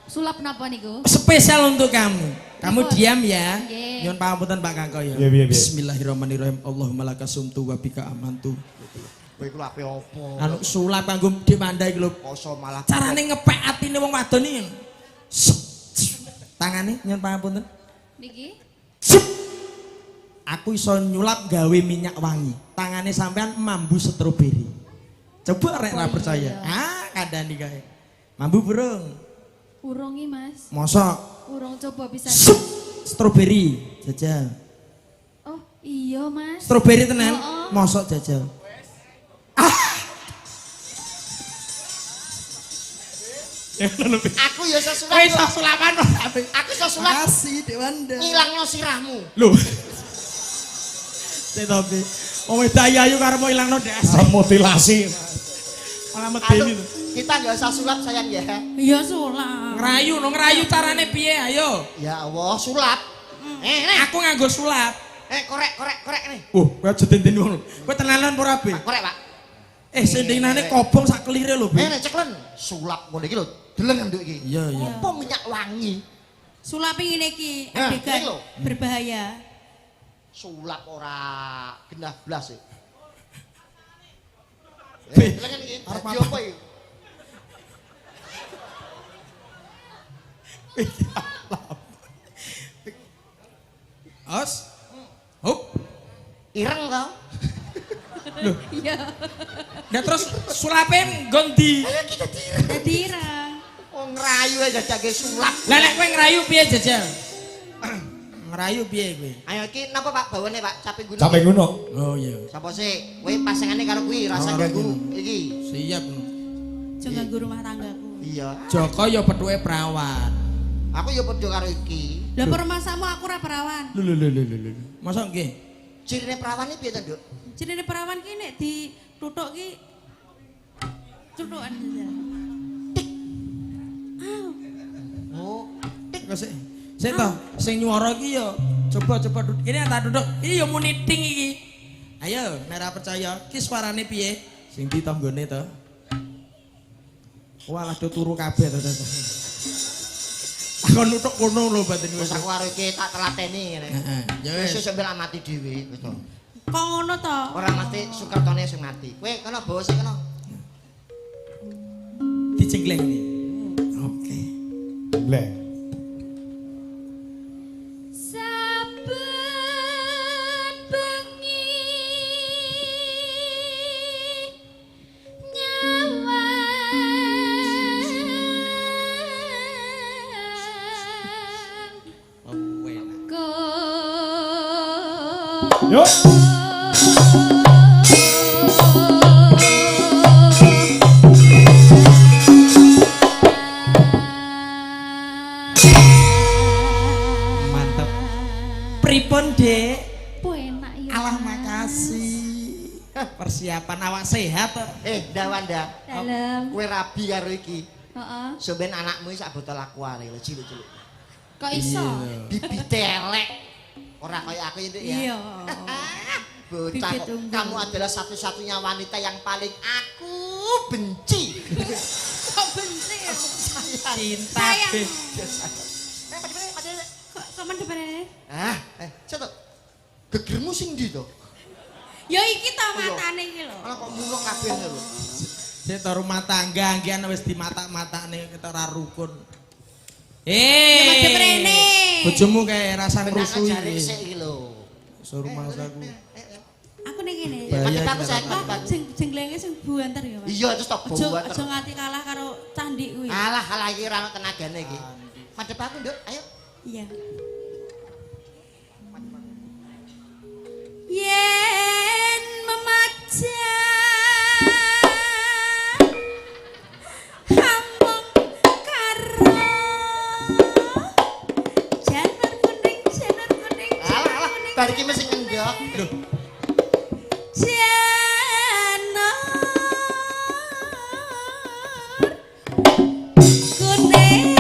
Sulap napa niku? Spesial untuk kamu. Kamu diam ya. Nggih. Nyuwun pangapunten Pak Kakak ya. Iya. Bismillahirrahmanirrahim. Allahumma lakasumtu wa bika amantu. Kowe iku ape opo? Anu sulap kanggo Dek Wanda iki lho. Poso malah Carane ngepek atine wong wadon iki. Tangane nyuwun pangapunten. Niki? Aku iso nyulap gawe minyak wangi. Tangane sampean mambu stroberi. Coba rek ra percaya. Kandhani kae. Mambu burung. Urungi Mas. Mosok Urung coba bisa. stroberi jajal. Oh, iya Mas. Stroberi tenan. Oh. Mosok jajal. aku ya sesulap. Kowe iso sulapan kok. Aku iso sulap. Makasih Dek Wanda. Ngilangno sirahmu. Lho. Tetapi wong ayu karo mau ilangno dasar. Mutilasi. Malah medeni lho. Kita enggak usah sulap sayang ya. Iya sulap. Ngerayu carane piye ayo. Ya Allah, sulap. Nek. Aku nganggo sulap. Korek nih. Kowe aja denden wong. Kowe tenanan ora be? Pak, korek, Pak. Sendinane kobong sak kelire lho, Be. Nek ceklen sulap ngene iki lho. Deleng nduk iki. Iya. Apa minyak wangi? Sulap ngene iki Nah, adegan ini lho. berbahaya. Sulap ora genah blas e. Be, Deleng iki. arep Dadi apa? apa iki? Os. Hup. Ireng to? Iya. Nah terus sulape nggondi. Ayo kita tireng. Dadira. Wong ngerayu aja jage sulap. Lah nek kowe ngerayu piye jajal? Ngerayu piye kowe? Ayo iki napa Pak bawane Pak? Caping gunung. Capek gunung. Oh iya. Sapa sih? Kowe pasangane karo kuwi rasa Ora ganggu gini. iki. Siap. Jangan ganggu rumah tanggaku. Iya. Joko ya petuke perawan. Aku ya padha karo iki. Lah permasamu aku ora perawan. Lho. Masa nggih? Cirine perawan iki piye to, Nduk? Jenenge perawan ki nek dituthuk ki cuthukan saja. Oh, Kok sik. Sik to, sing nyuara iki ya coba duduk. Ini tak duduk. Iki ya muni ting iki. Ayo, nek ora percaya, ki suarane piye? Sing di tanggane to. Walah do turu kabeh to. Aku nutuk kono lho batin wis aku karo iki tak telateni ngene. Heeh. Ya Wis wis. sampe mati dhewe wis to. Kok ngono to? Ora mesti Sukertone sing mati. Kowe kena bawa sing kena. Dicengkleng iki. Oke. Bleh. Saben bengi Yuk. Mantep. Pripun, Dek? Po enak ya. Alah makasih. Persiapan awak sehat to. Wanda. Dalam. Kowe rabi karo iki. Heeh. Sampeyan anakmu sak botol aqua lho, cilik-cilik. Kok iso? Bibit elek. Ora kaya aku ya, Dik ya. Iya. Bocah, Bibit kok. unggul. Kamu adalah satu-satunya wanita yang paling aku benci. Kok benci ya? Cinta, Sayang. Be. Kok sampean depanane? Cetok. Gegermu sing ndi to? Ya iki ta matane iki lho. Malah kok mulung kabeh lho. Sik to rumah tangga anggian wis dimatak-matakne kita ora rukun. Ya madhep rene. Bojomu kae rasa Benak rusuh jare iki. sik iki lho. Suruh mangsaku. Aku ning kene. Madhep aku Bahaya, saya Kok jenglenge sing buanter ya, Mas? Iya terus tok Aja bawa aja ngati kalah karo candi kuwi. Alah iki ora ono tenagane iki. Madhep aku, Nduk. Ayo. Iya. Yen memaja hamong karo janur kuning Alah, bar iki mesti ngendok. Loh, janur kuning.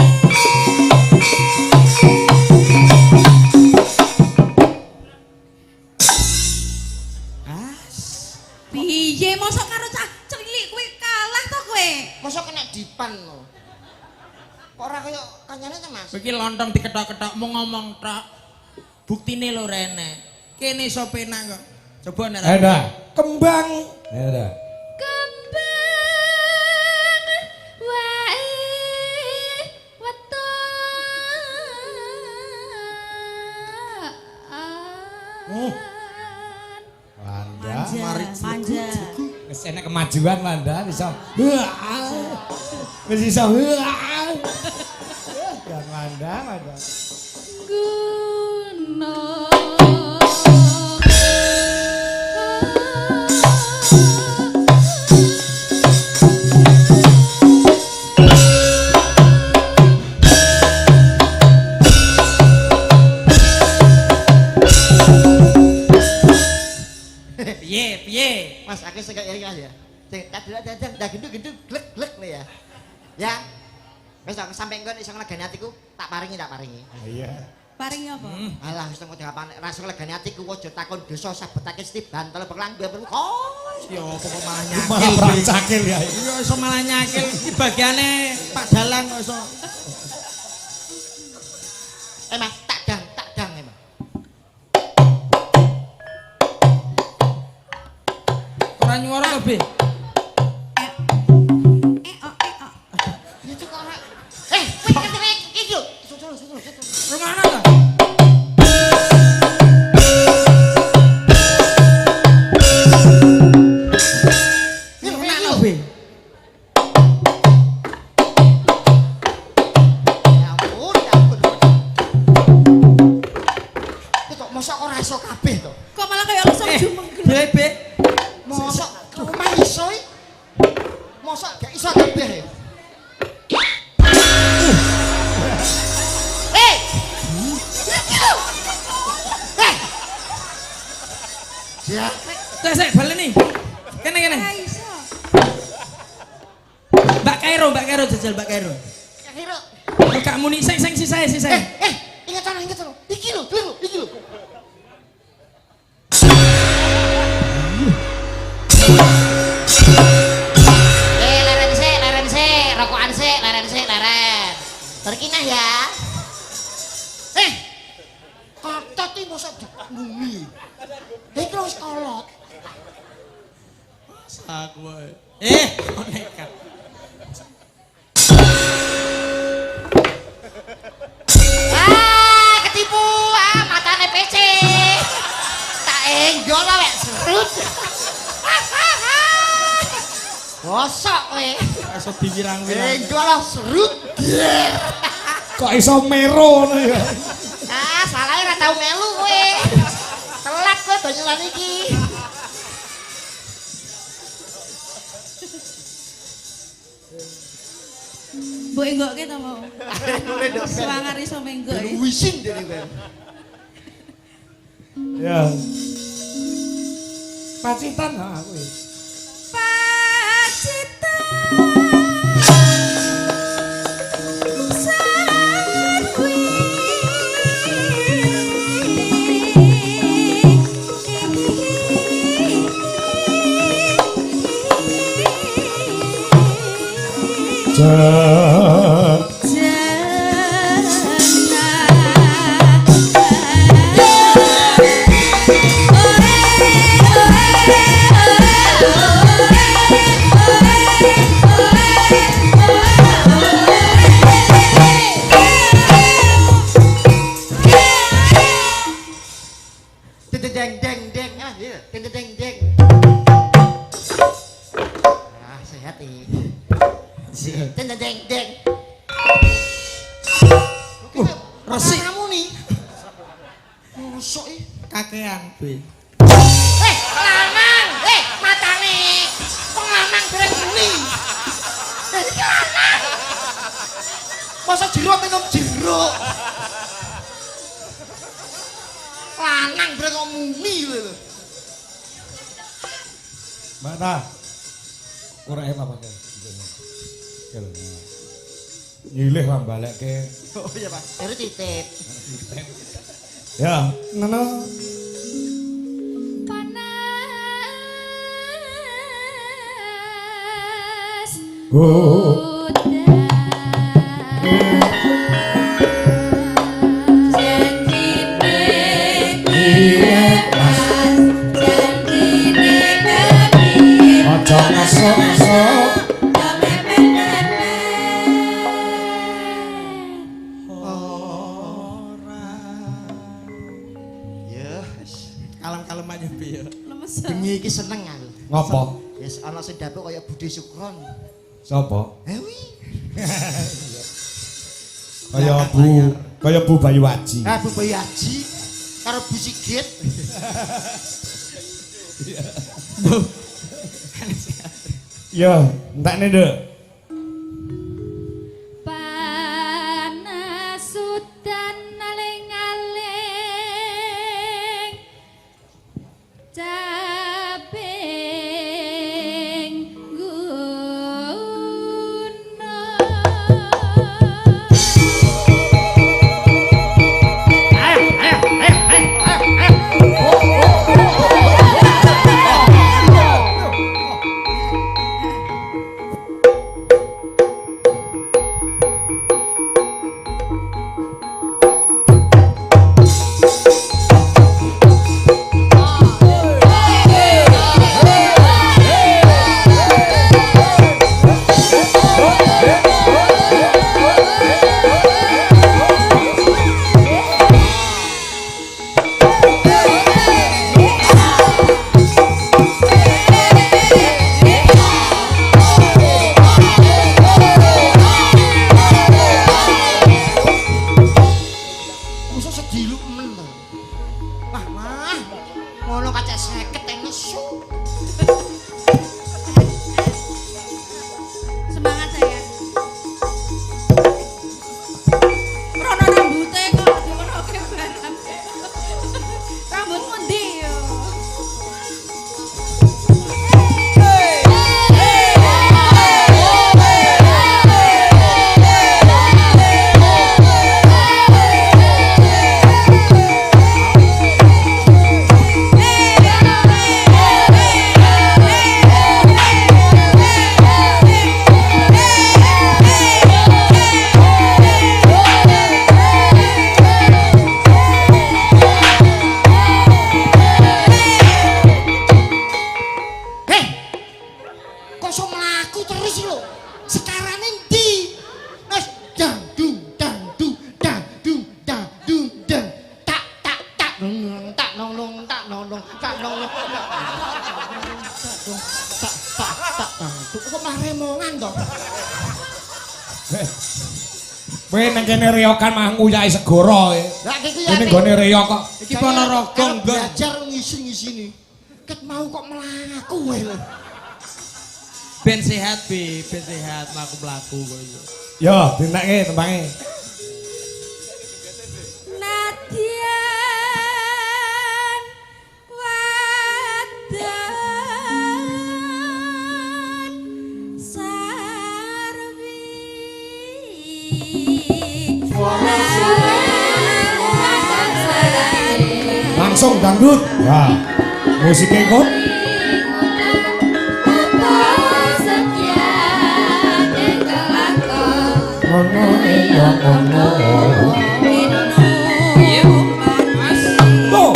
Piye mosok karo cah cilik kuwi kalah to kowe? Mosok kena dipan lho. Kok ora kaya kanyane ta, Mas? iki lontong diketok-ketok mau ngomong tok. Buktine lho rene. Kene iso penak kok. Coba nek Enda, kembang. Enda. Kembang wae weton. Wanda. Manja. Wis enek kemajuan Wanda bisa. Wis iso. Ya Wanda. Gunung. piye? Mas, aku sing kaya iki ya. Sing dadang gendut glek-glek lho ya. Ya. Wis aku sampe engko iso nglegani atiku, tak paringi. Iya. Paring apa? Alah wis tengok diapane rasa nglegani atiku aja takon dosa sabetake Steve bantal perlang biar Ya apa kok malah Malah nyakil. perang cakil ya. Iya iso malah nyakil iki bagiane Pak Dalang kok iso. Mas, tak dang Mas. Ora nyuwara to, Be? Itu kok ora. Kowe ketene iki lho. Sotro. Rumana to? Ini Enak iki to, lho. Be? Ya ampun. Itu mosok ora iso kabeh to. Kok malah kayak langsung jumeng. Be. Mosok omah iso iki. Mosok gak iso kabeh. Ya, Sik baleni. Kene. Ora iso. Mbak Kairo jajal Mbak Kairo. ya kira. Kok muni sing sisae. Ingat ono. Iki lho. Leren sik, rokokan sik, leren. Terkinah ya. Kotot iki mosok dibumi. Iki wis kolot. Aku wae. Kok nekat. Ketipu. Matane PC. Tak enggol wek serut. Bosok kowe. Iso diwirang-wirang. Enggol serut. Kok iso mero ngono ya. Salahe ora tau melu kowe. Telat kowe Banyulan iki. Mbok enggokke ta mau. Sewangar iso menggok. Ben wisin dene kowe. Ya. Pacitan ha kuwi. Deng deng deng ah ya, deng deng deng. Ah, sehat iki. Deng deng deng. Resik kamu nih. Mosok iki kakean, Be. Lanang, matane. Wong lanang dereng muni. Iki lanang. Masa jeruk minum jeruk. Lanang dereng kok muni lho. Mbak Ta. Ora enak apa ke? Nyilih lah balekke. Oh iya, Pak. Baru titip. Ya, ngono. Panas. Oh. Aja ngesuk-ngesuk. Ya, Kalem-kalem aja, Be ya. Lemes. bengi iki seneng aku. Ngopo? Yes, ana sing dapuk kaya Budi Sukron. Sapa? Ewi. Kaya Bu Bayu Aji. Ah, Bu Bayi Haji karo Bu Sigit. Ya, entakne, Nduk. Panas sudan aling-aling cabing gunung. Mosok sedilu men to. Wah, mah. Ngono kacek 50 yang nesu. Semangat sayang. Rono rambute kok dionoke barang. Rambutmu ndi yo? Heh. Kok iso mlaku terus iki lho? Sekarane ndi? Wes dangdung dangdung dangdung dangdung dang tak tak tak nong tak nong nong tak nong nong tak nong nong tak tak tak dangdung kok malah remongan to? Kowe nang kene reyokan mah nguyai segara e. Lah iki Kene nggone reyok kok. Iki Ponorogo enggak. Belajar ngisi-ngisini. Ket mau kok mlaku wae lho. Ben sehat, Be. Ben sehat mlaku-mlaku kok iya. Yo, dinake tembange. Nadyan wadan sarwi Langsung dangdut. Wah. Musiknya kok. Ngono ngono. Tuh.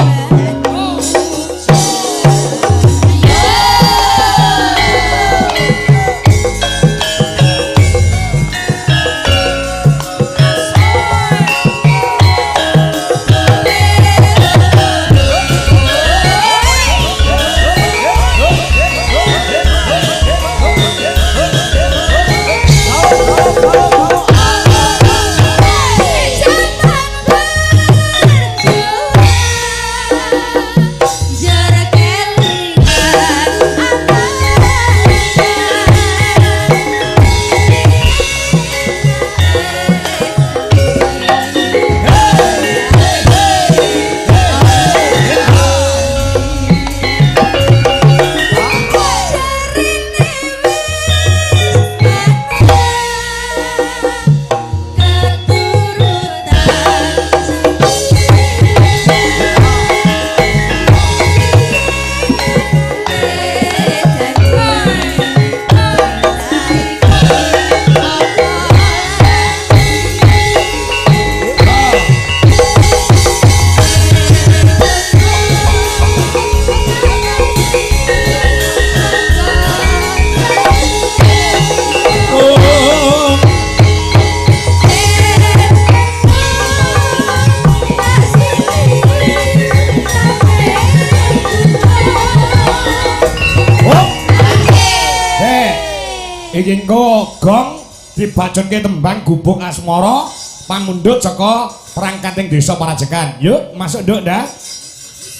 Iki engko gong dibajutke tembang gubuk asmara pamundhut saka perangkating desa Parajekan. Yuk, masuk nduk ndak.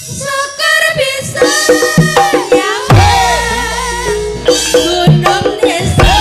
Syukur bisa nyaman gunung desa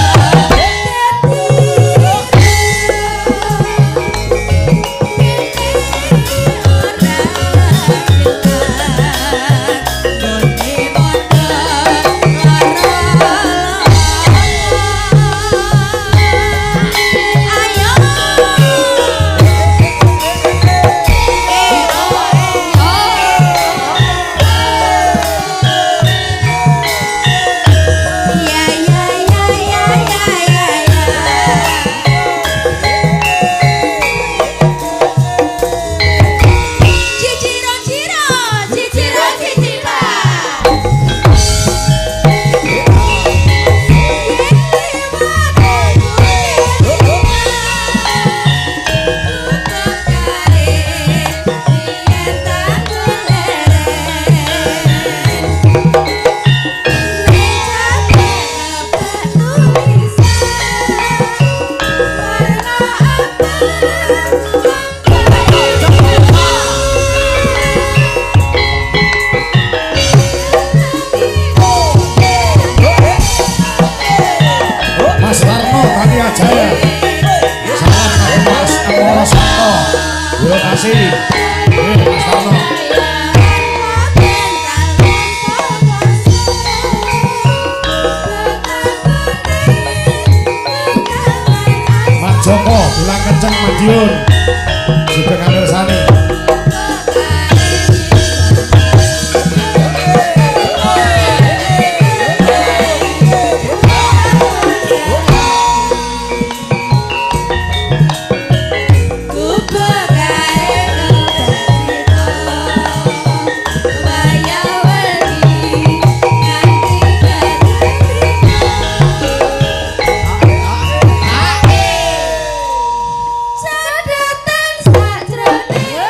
Joko, bilang kenceng Madiun. Juga kamil sani. Sadatan sakjroning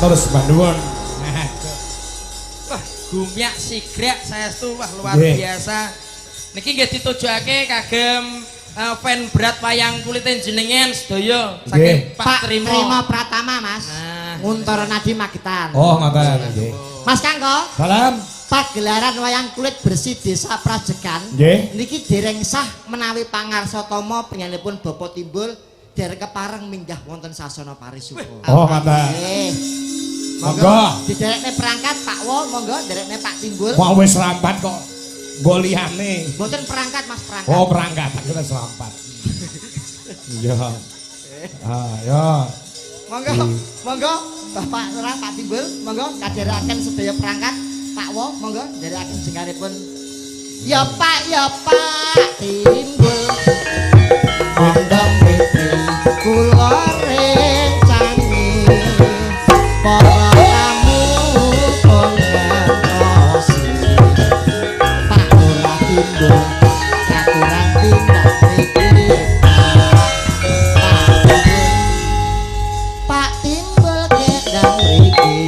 matur sembah nuwun. Wah, gumyak sigrek saestu wah luar Nggih. biasa. Niki nggih ditujokake kagem fan berat wayang kulit jenengan sedaya saking Nggih. Pak Trimo. Pratama, Mas. Nah. Nguntara Nadi Magetan. Oh, ngoten nggih. Mas Kangko, Salam. pagelaran wayang kulit bersih Desa Prajekan Nggih. niki dereng sah menawi pangarsatama penyanipun Bapak Timbul dereng kepareng minggah wonten sasana parisuka. Oh, ngoten. Nggih. Monggo. Diderekne perangkat Pak Wo, monggo derekne Pak Timbul. Kok wis rampat kok nggo liyane. Mboten perangkat Mas, perangkat. Oh, perangkat aku wis rampat. Iya. Ah, ya. Monggo, monggo Bapak Lurah Pak Timbul, monggo kadherekaken sedaya perangkat Pak Wo, monggo derekaken jengaripun. Ya Pak Timbul. Monggo mriki kula rencangi para tamu kongantosi. Pak Lurah Timbul katuran tindak mriki. Pak Timbul gedang mriki.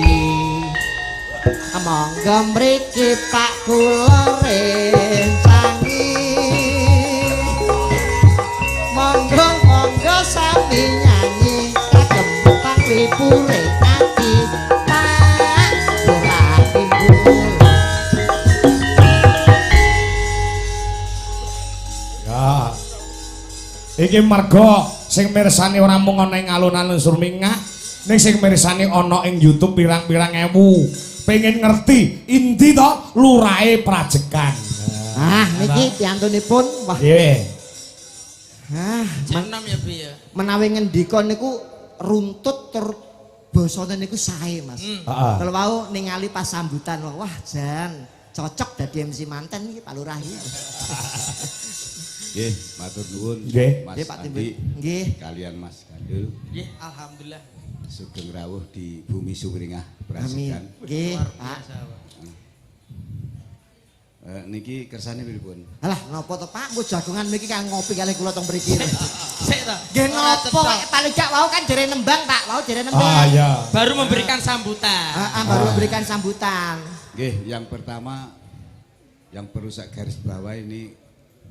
Monggo mriki Pak kula rencangi. Monggo sami nyanyi kagem pangwipure ati Pak Lurah Timbul. Ya. Iki merga sing mirsani ora mung ana ing alun-alun Surmingah, ning sing mirsani ana ing YouTube pirang-pirang ewu. Pengen ngerti inti to lurahe Prajekan. Ah, niki piyantunipun wah. Nggih. Ah, Jenam ya Bi ya. menawi ngendika niku runtut tur basane niku sae, Mas. Heeh. Kalau mau ningali pas sambutan wah jan cocok dadi MC manten iki Pak Lurah iki. Nggih, matur nuwun. Nggih. Mas Nggih Pak Timbul. Andi Nggih. kalian Mas Gandul Nggih, alhamdulillah. sugeng rawuh di bumi Sumringah Amin. Prajekan. Nggih, Luar Pak. biasa, Pak. Niki kersane pripun? Alah, napa to Pak? Engko jagongan mriki kan ngopi kalih kula teng mriki. Sik to. Nggih Ora napa? cocok. Paling gak wau kan jere nembang, Pak. Wau jere nembang. Ah ya. Baru memberikan sambutan. Baru memberikan sambutan. Nggih, yang pertama yang perlu saya garis bawah ini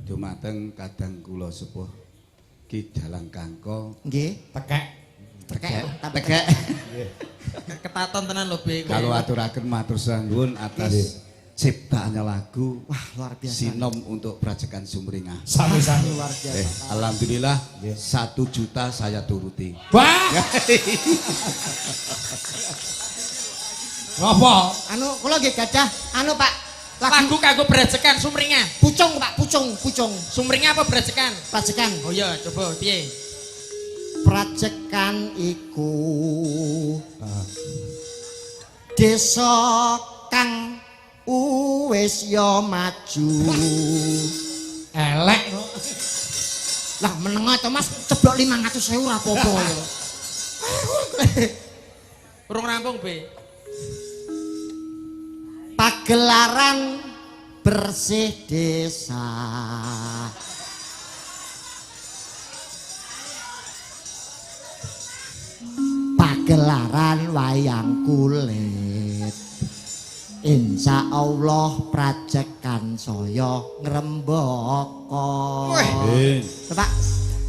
dumateng kadang kula sepuh Ki Dalang Kangko. Nggih. Tekek. Tekek. Ketaton tenan lho Bi. Kalau aturaken matur nuwun atas ciptaannya lagu Wah, luar biasa. Sinom untuk Prajekan Sumringah. Sami-sami. Luar biasa. Alhamdulillah 1 juta saya turuti. Wah. Ngapa? Anu kula nggih gadah anu Pak. Lagu kanggo Prajekan Sumringah. Pucung Pak, pucung. Sumringah apa Prajekan? Prajekan. Oh iya, coba piye? Prajekan iku desa kang wis ya maju. Elek. Lah menengah to Mas, ceblok 500.000 ora apa-apa ya. Urung rampung, Be. Pagelaran bersih desa. Pagelaran wayang kulit. Insya Allah Prajekan saya ngrembaka. Pak,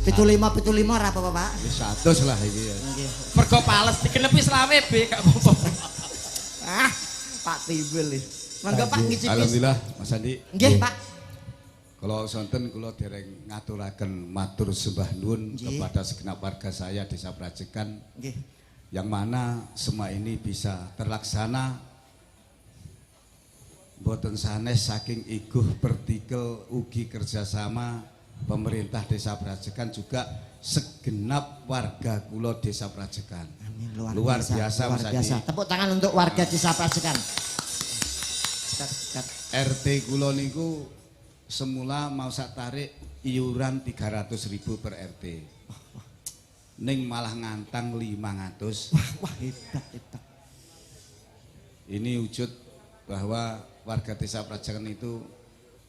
75 ora apa-apa, Pak? Wis 100 lah iki ya. Nggih. Mergo pales digenepi selawe, Be, gak apa-apa. Ah, Pak Timbul. Monggo Pak ngicipi. Alhamdulillah Mas Andi. Nggih, Pak. Kalau sonten kula dereng ngaturaken matur sembah nuwun Nggih. kepada segenap warga saya Desa Prajekan Nggih. yang mana semua ini bisa terlaksana boten sanes saking iguh pertikel ugi kerjasama pemerintah Desa Prajekan juga segenap warga kula Desa Prajekan. Amin, Luar biasa, luar Mas biasa. Andi. Tepuk tangan untuk warga Desa Prajekan. RT kula niku semula mau sak tarik iuran 300.000 per RT. Ning malah ngantang 500. Wah, hebat. Ini wujud bahwa warga Desa Prajekan itu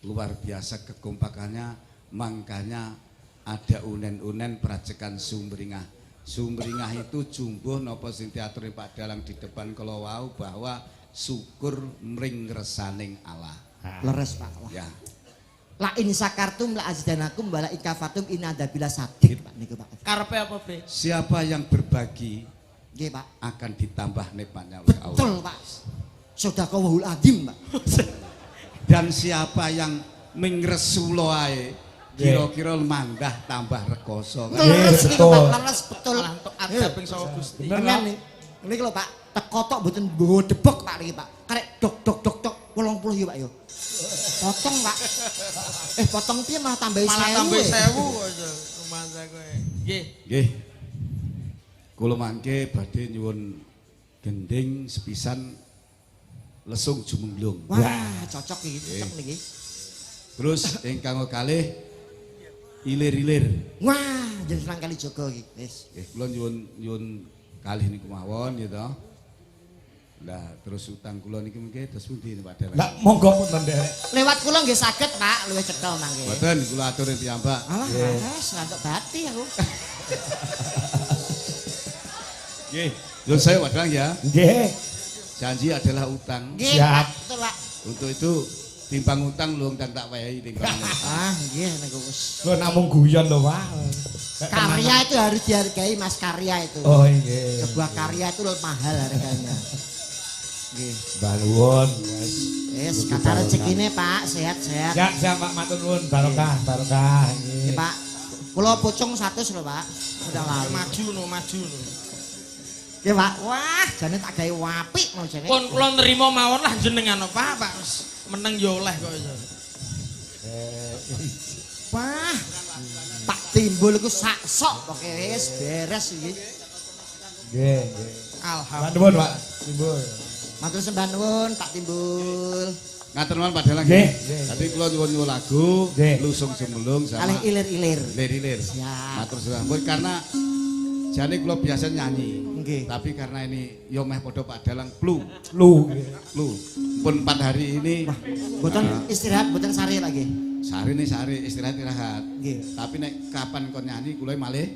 luar biasa kekompakannya, makanya ada unen-unen Prajekan Sumringah Sumringah itu jumbuh napa sing teater Pak Dalang di depan kala wau bahwa syukur mring resaning Allah. Leres Pak. Wah. Ya. La in sakartum la azdanakum wala ikafatum in adabila sadik Pak niku Pak. Karepe apa, Bre? Siapa yang berbagi Nggih Pak. akan ditambah nikmatnya oleh Allah. Betul Pak. Sedekahul adzim Pak. Dan siapa yang mingresulo ae kira-kira mandah tambah rekoso. Leres niku betul. Pak, leres betul. Lantuk adab ping sawo Gusti. Bener, Tenan niki lho Pak, teko tok mboten nggawa debok Pak niki Pak. Karek dok 80 ya Pak yo. Potong Pak. Potong piye malah tambahi 1000. Malah tambah 1000 aja. Rumangsa kowe. Nggih. Nggih. Kula mangke badhe nyuwun gending sepisan lesung jumenglung. Wah, cocok iki, cocok niki. Terus ingkang kalih ilir-ilir. Wah, jeneng Senang Kalijaga iki. Wis. Nggih, kula nyuwun kalih niku mawon ya to. Lah terus utang kula niki mengke terus pundi Pak Dalang? Lah monggo punten Derek. Lewat kula nggih saged Pak, luwih cetha mangke. Mboten kula aturin piyambak. Alah, wis rantuk bati aku. Nggih, nyuwun saya Pak Dalang ya. Nggih. Janji adalah utang. Nggih, Siap. Pak, betul Pak. Untuk itu timbang utang luwung tak wayahi timbangnya. Nggih niku wis. Lho namung guyon lho, Pak. Karya itu harus dihargai Mas, karya itu. Oh nggih. Sebuah karya itu mahal harganya. Nggih. Mbah nuwun, wis. Wis kata rezekine Pak, sehat-sehat. Siap Pak, matur nuwun, barokah. Nggih Pak. Kula pucung 100 lho Pak. Udah lalu. Maju no. Nggih Pak. Wah, jane tak gawe apik mau jane. Pun kula nrimo mawon lah jenengan Pak. Pak meneng yo oleh kok iso. Wah. Pak Timbul iku sak sok pokoke wis beres iki. Nggih. Alhamdulillah. Nuwun Pak, timbul. Matur sembah nuwun Pak Timbul. Ngatur nuwun Pak Dalang. Nggih. Tadi kula nyuwun lagu Nggih. Lusung Jumelung sama Kalih ilir-ilir. Lir-ilir. Siap. Matur suwun karena jane kula biasa nyanyi. Nggih. Tapi karena ini yo meh padha Pak Dalang flu. Lu. Pun 4 hari ini Mboten istirahat, mboten sare lagi. sehari istirahat. Nggih. Tapi nek kapan kon nyanyi kula malih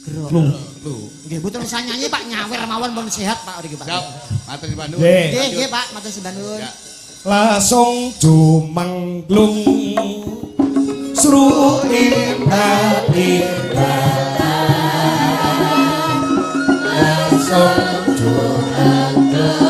Gerok. flu. Nggih, mboten usah nyanyi Pak, nyawer mawon pun sehat Pak niki Pak. Siap. Matur nuwun. Nggih. Nggih Pak, matur sembah nuwun. Ya. Langsung jumenglung sru indah langsung jumenglung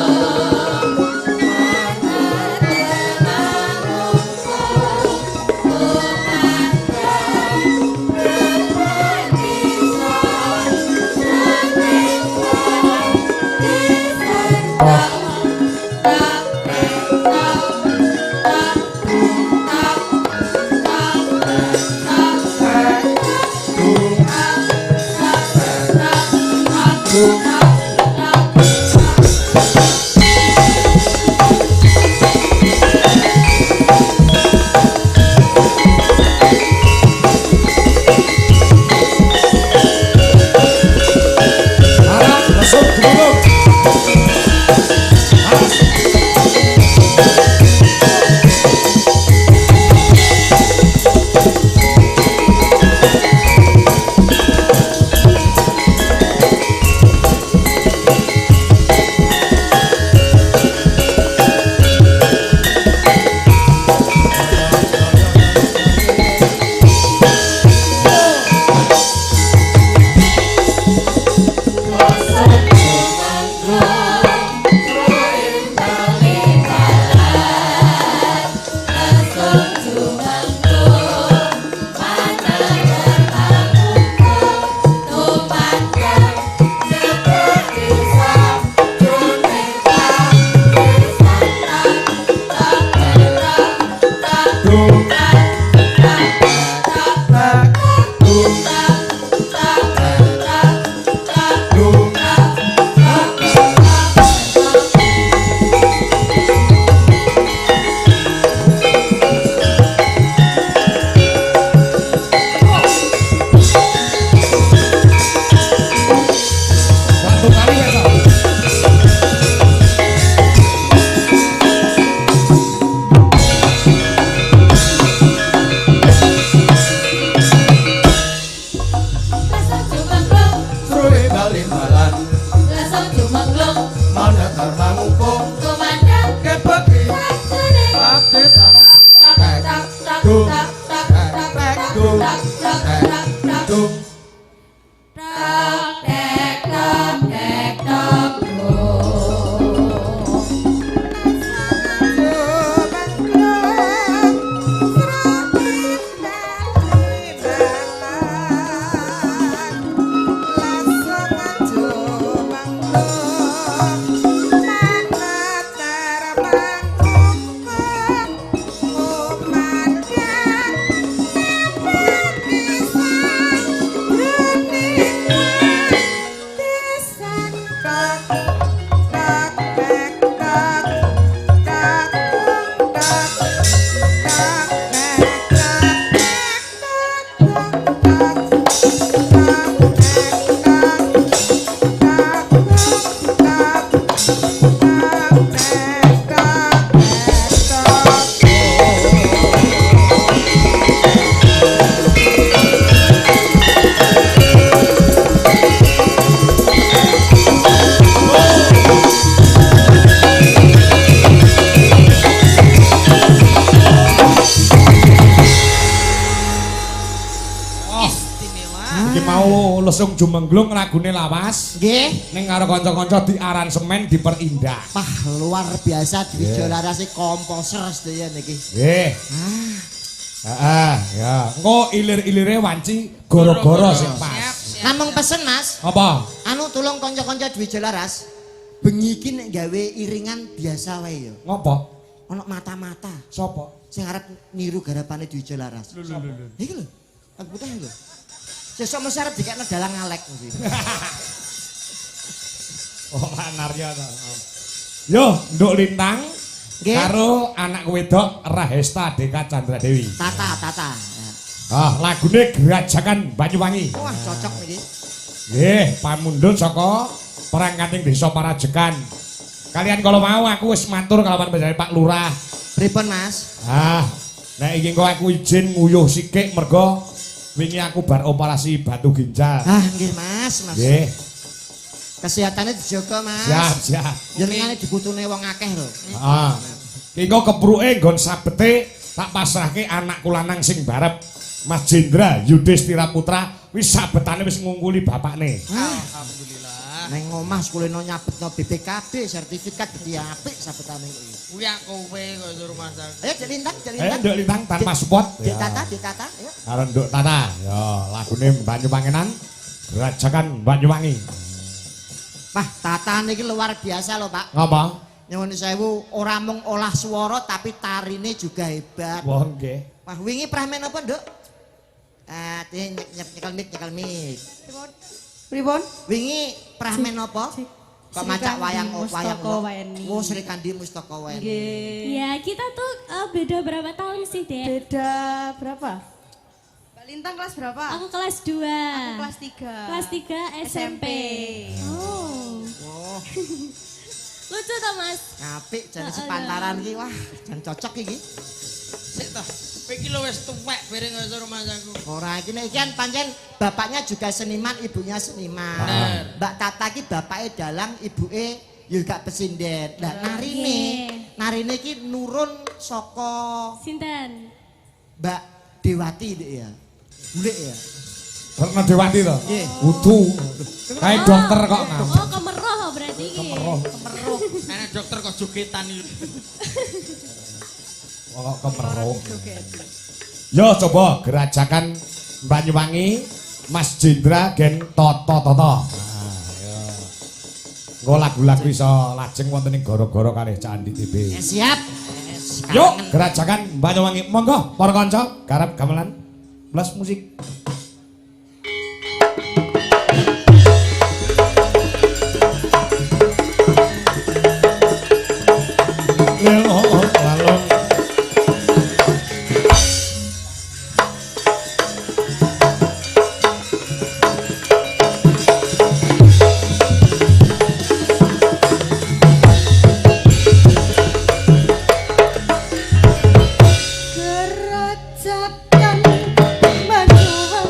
kelimbalan Lasem jumenglung Moneter mangkung Kumandang Kebeki Sakjane Abdesan Tak tak tak tak tak tak tak tak tak tak tak Dung Tak tek tak tek tak Iki mau lesung jumenglung lagune lawas. Nggih. Ning karo kanca-kanca diaransemen diperindah. Wah, luar biasa Dwi Jolaras komposer sedaya niki. Nggih. Heeh, ya. Engko ilir-ilire wanci gara-gara sing pas. Namung pesen Mas, Apa? anu tulung kanca-kanca Dwi Jolaras. Bengi iki nek gawe iringan biasa wae ya. Ngopo? Ana mata-mata Sopo? sing arep niru garapane Dwi Jolaras. Iki lho. Aku putih lho. Sesuk mesti arep dikekno dalang ngalek mesti. Oh, Narya to. Yo, Nduk Lintang Nggih. karo anak wedok Rahesta Deka Chandra Dewi. Tata. Ah, lagune Gerajakan Banyuwangi. Wah, cocok niki. Nggih, pamundhut saka perangkating desa Parajekan. Kalian kalau mau aku wis matur kalawan panjenengan Pak Lurah. Pripun Mas? Ah, nek iki kok aku izin nguyuh sikik mergo wingi aku bar operasi batu ginjal. Ah, nggih Mas. Nggih, Kesehatannya dijaga Mas. siap. Jenengane dibutuhne wong akeh lho. Ah. Iki kok kepruke nggon sabete tak pasrahke anakku lanang sing barep Mas Jendra Yudhistira Putra wis sabetane wis ngungkuli bapakne. Alhamdulillah. Neng omah sekulino nyabetno BPKB sertifikat gede apik sabetane kuwi. Kuwi aku kowe kok suruh masak. Ayo Dek Lintang, Nduk Lintang tanpa spot. Dek Tata, ayo. Karo Nduk Tata. Ya, lagune Banyuwangenan Gerajakan Banyuwangi. Wah, Tata niki luar biasa lho, Pak. Ngapa? Nyuwun sewu, ora mung olah swara tapi tarine juga hebat. Wah, nggih. Wah, wingi pramen apa, Nduk? Nyekel mik. Pripun? Wingi pramen apa? Kok macak wayang Mustaka Weni. Oh, Sri Kandi Mustaka Weni. Nggih. Ya, kita tuh beda berapa tahun sih, Dek? Beda berapa? Mbak Lintang kelas berapa? Aku kelas 2. Aku kelas 3. Kelas 3 SMP. Oh. Oh, Lucu toh, Mas? apik jane sepantaran iki. Wah, jan cocok iki. Sik toh. Kowe iki lho wis tuwek bareng karo suruh masakku. Ora iki nek iki kan pancen bapaknya juga seniman, ibunya seniman. Bener. Mbak Tata iki bapake dalang, ibuke juga pesinden. Lah narine iki nurun saka Sinten? Mbak Dewati Dek ya. Bulik ya. Retno Dewati to? Nggih. Udu. Kae dokter kok ngam. Oh, kemeroh berarti iki. Kemeroh. Ana dokter kok jogetan iki. Kok kemeroh. Yo coba Gerajakan Banyuwangi Mas Jendra gen Toto. Nah, yo. Engko lagu-lagu iso lajeng wonten ing gara-gara kalih Candi TB. Siap. Yuk, Gerajakan Banyuwangi. Monggo para kanca garap gamelan blas musik. Lalong. Gerajakan Banyuwangi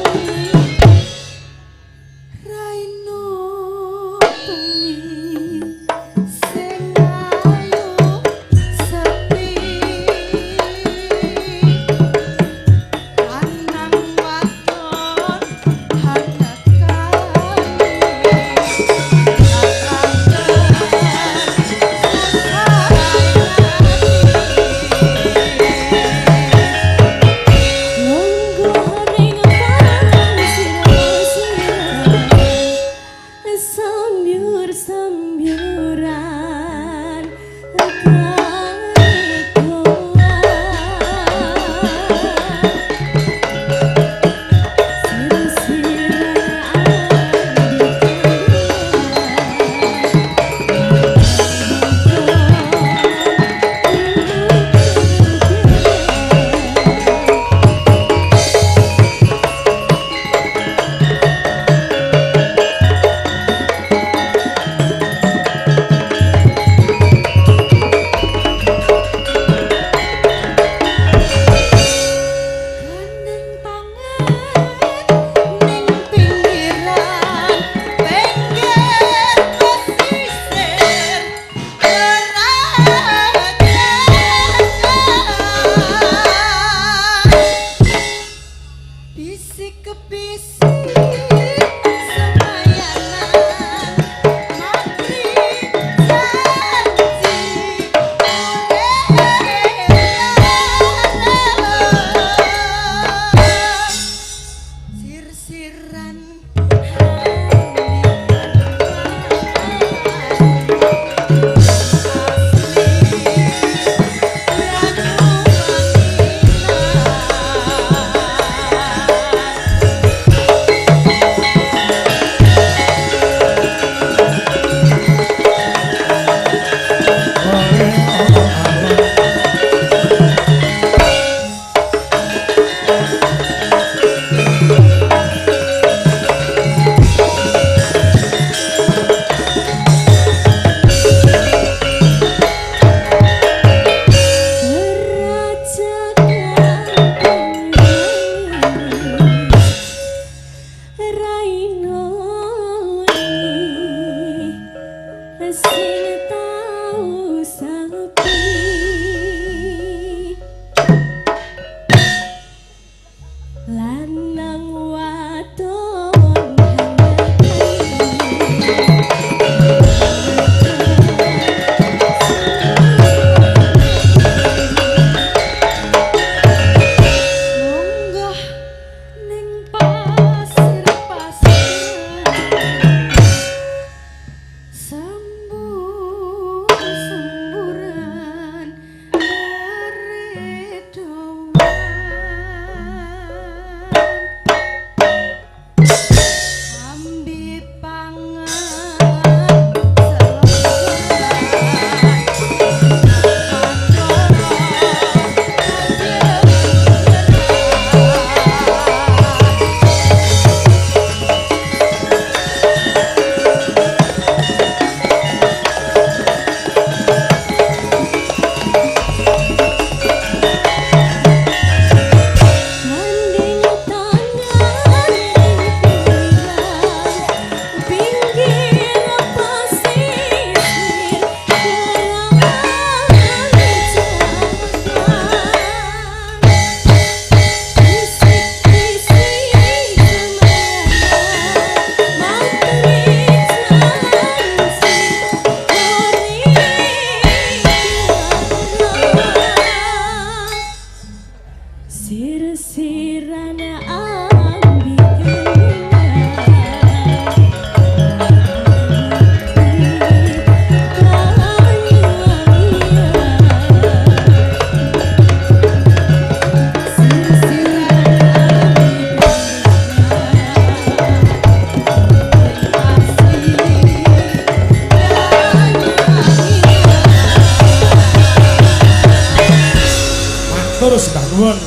nuwun.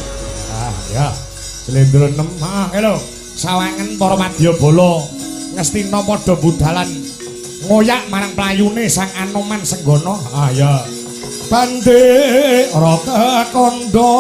Ah ya. Slendro 6. Ah lho. Sawangen para Madyabala ngestina padha budalan ngoyak marang playune Sang Anoman Senggana. Ah ya. Bande Raka Kandha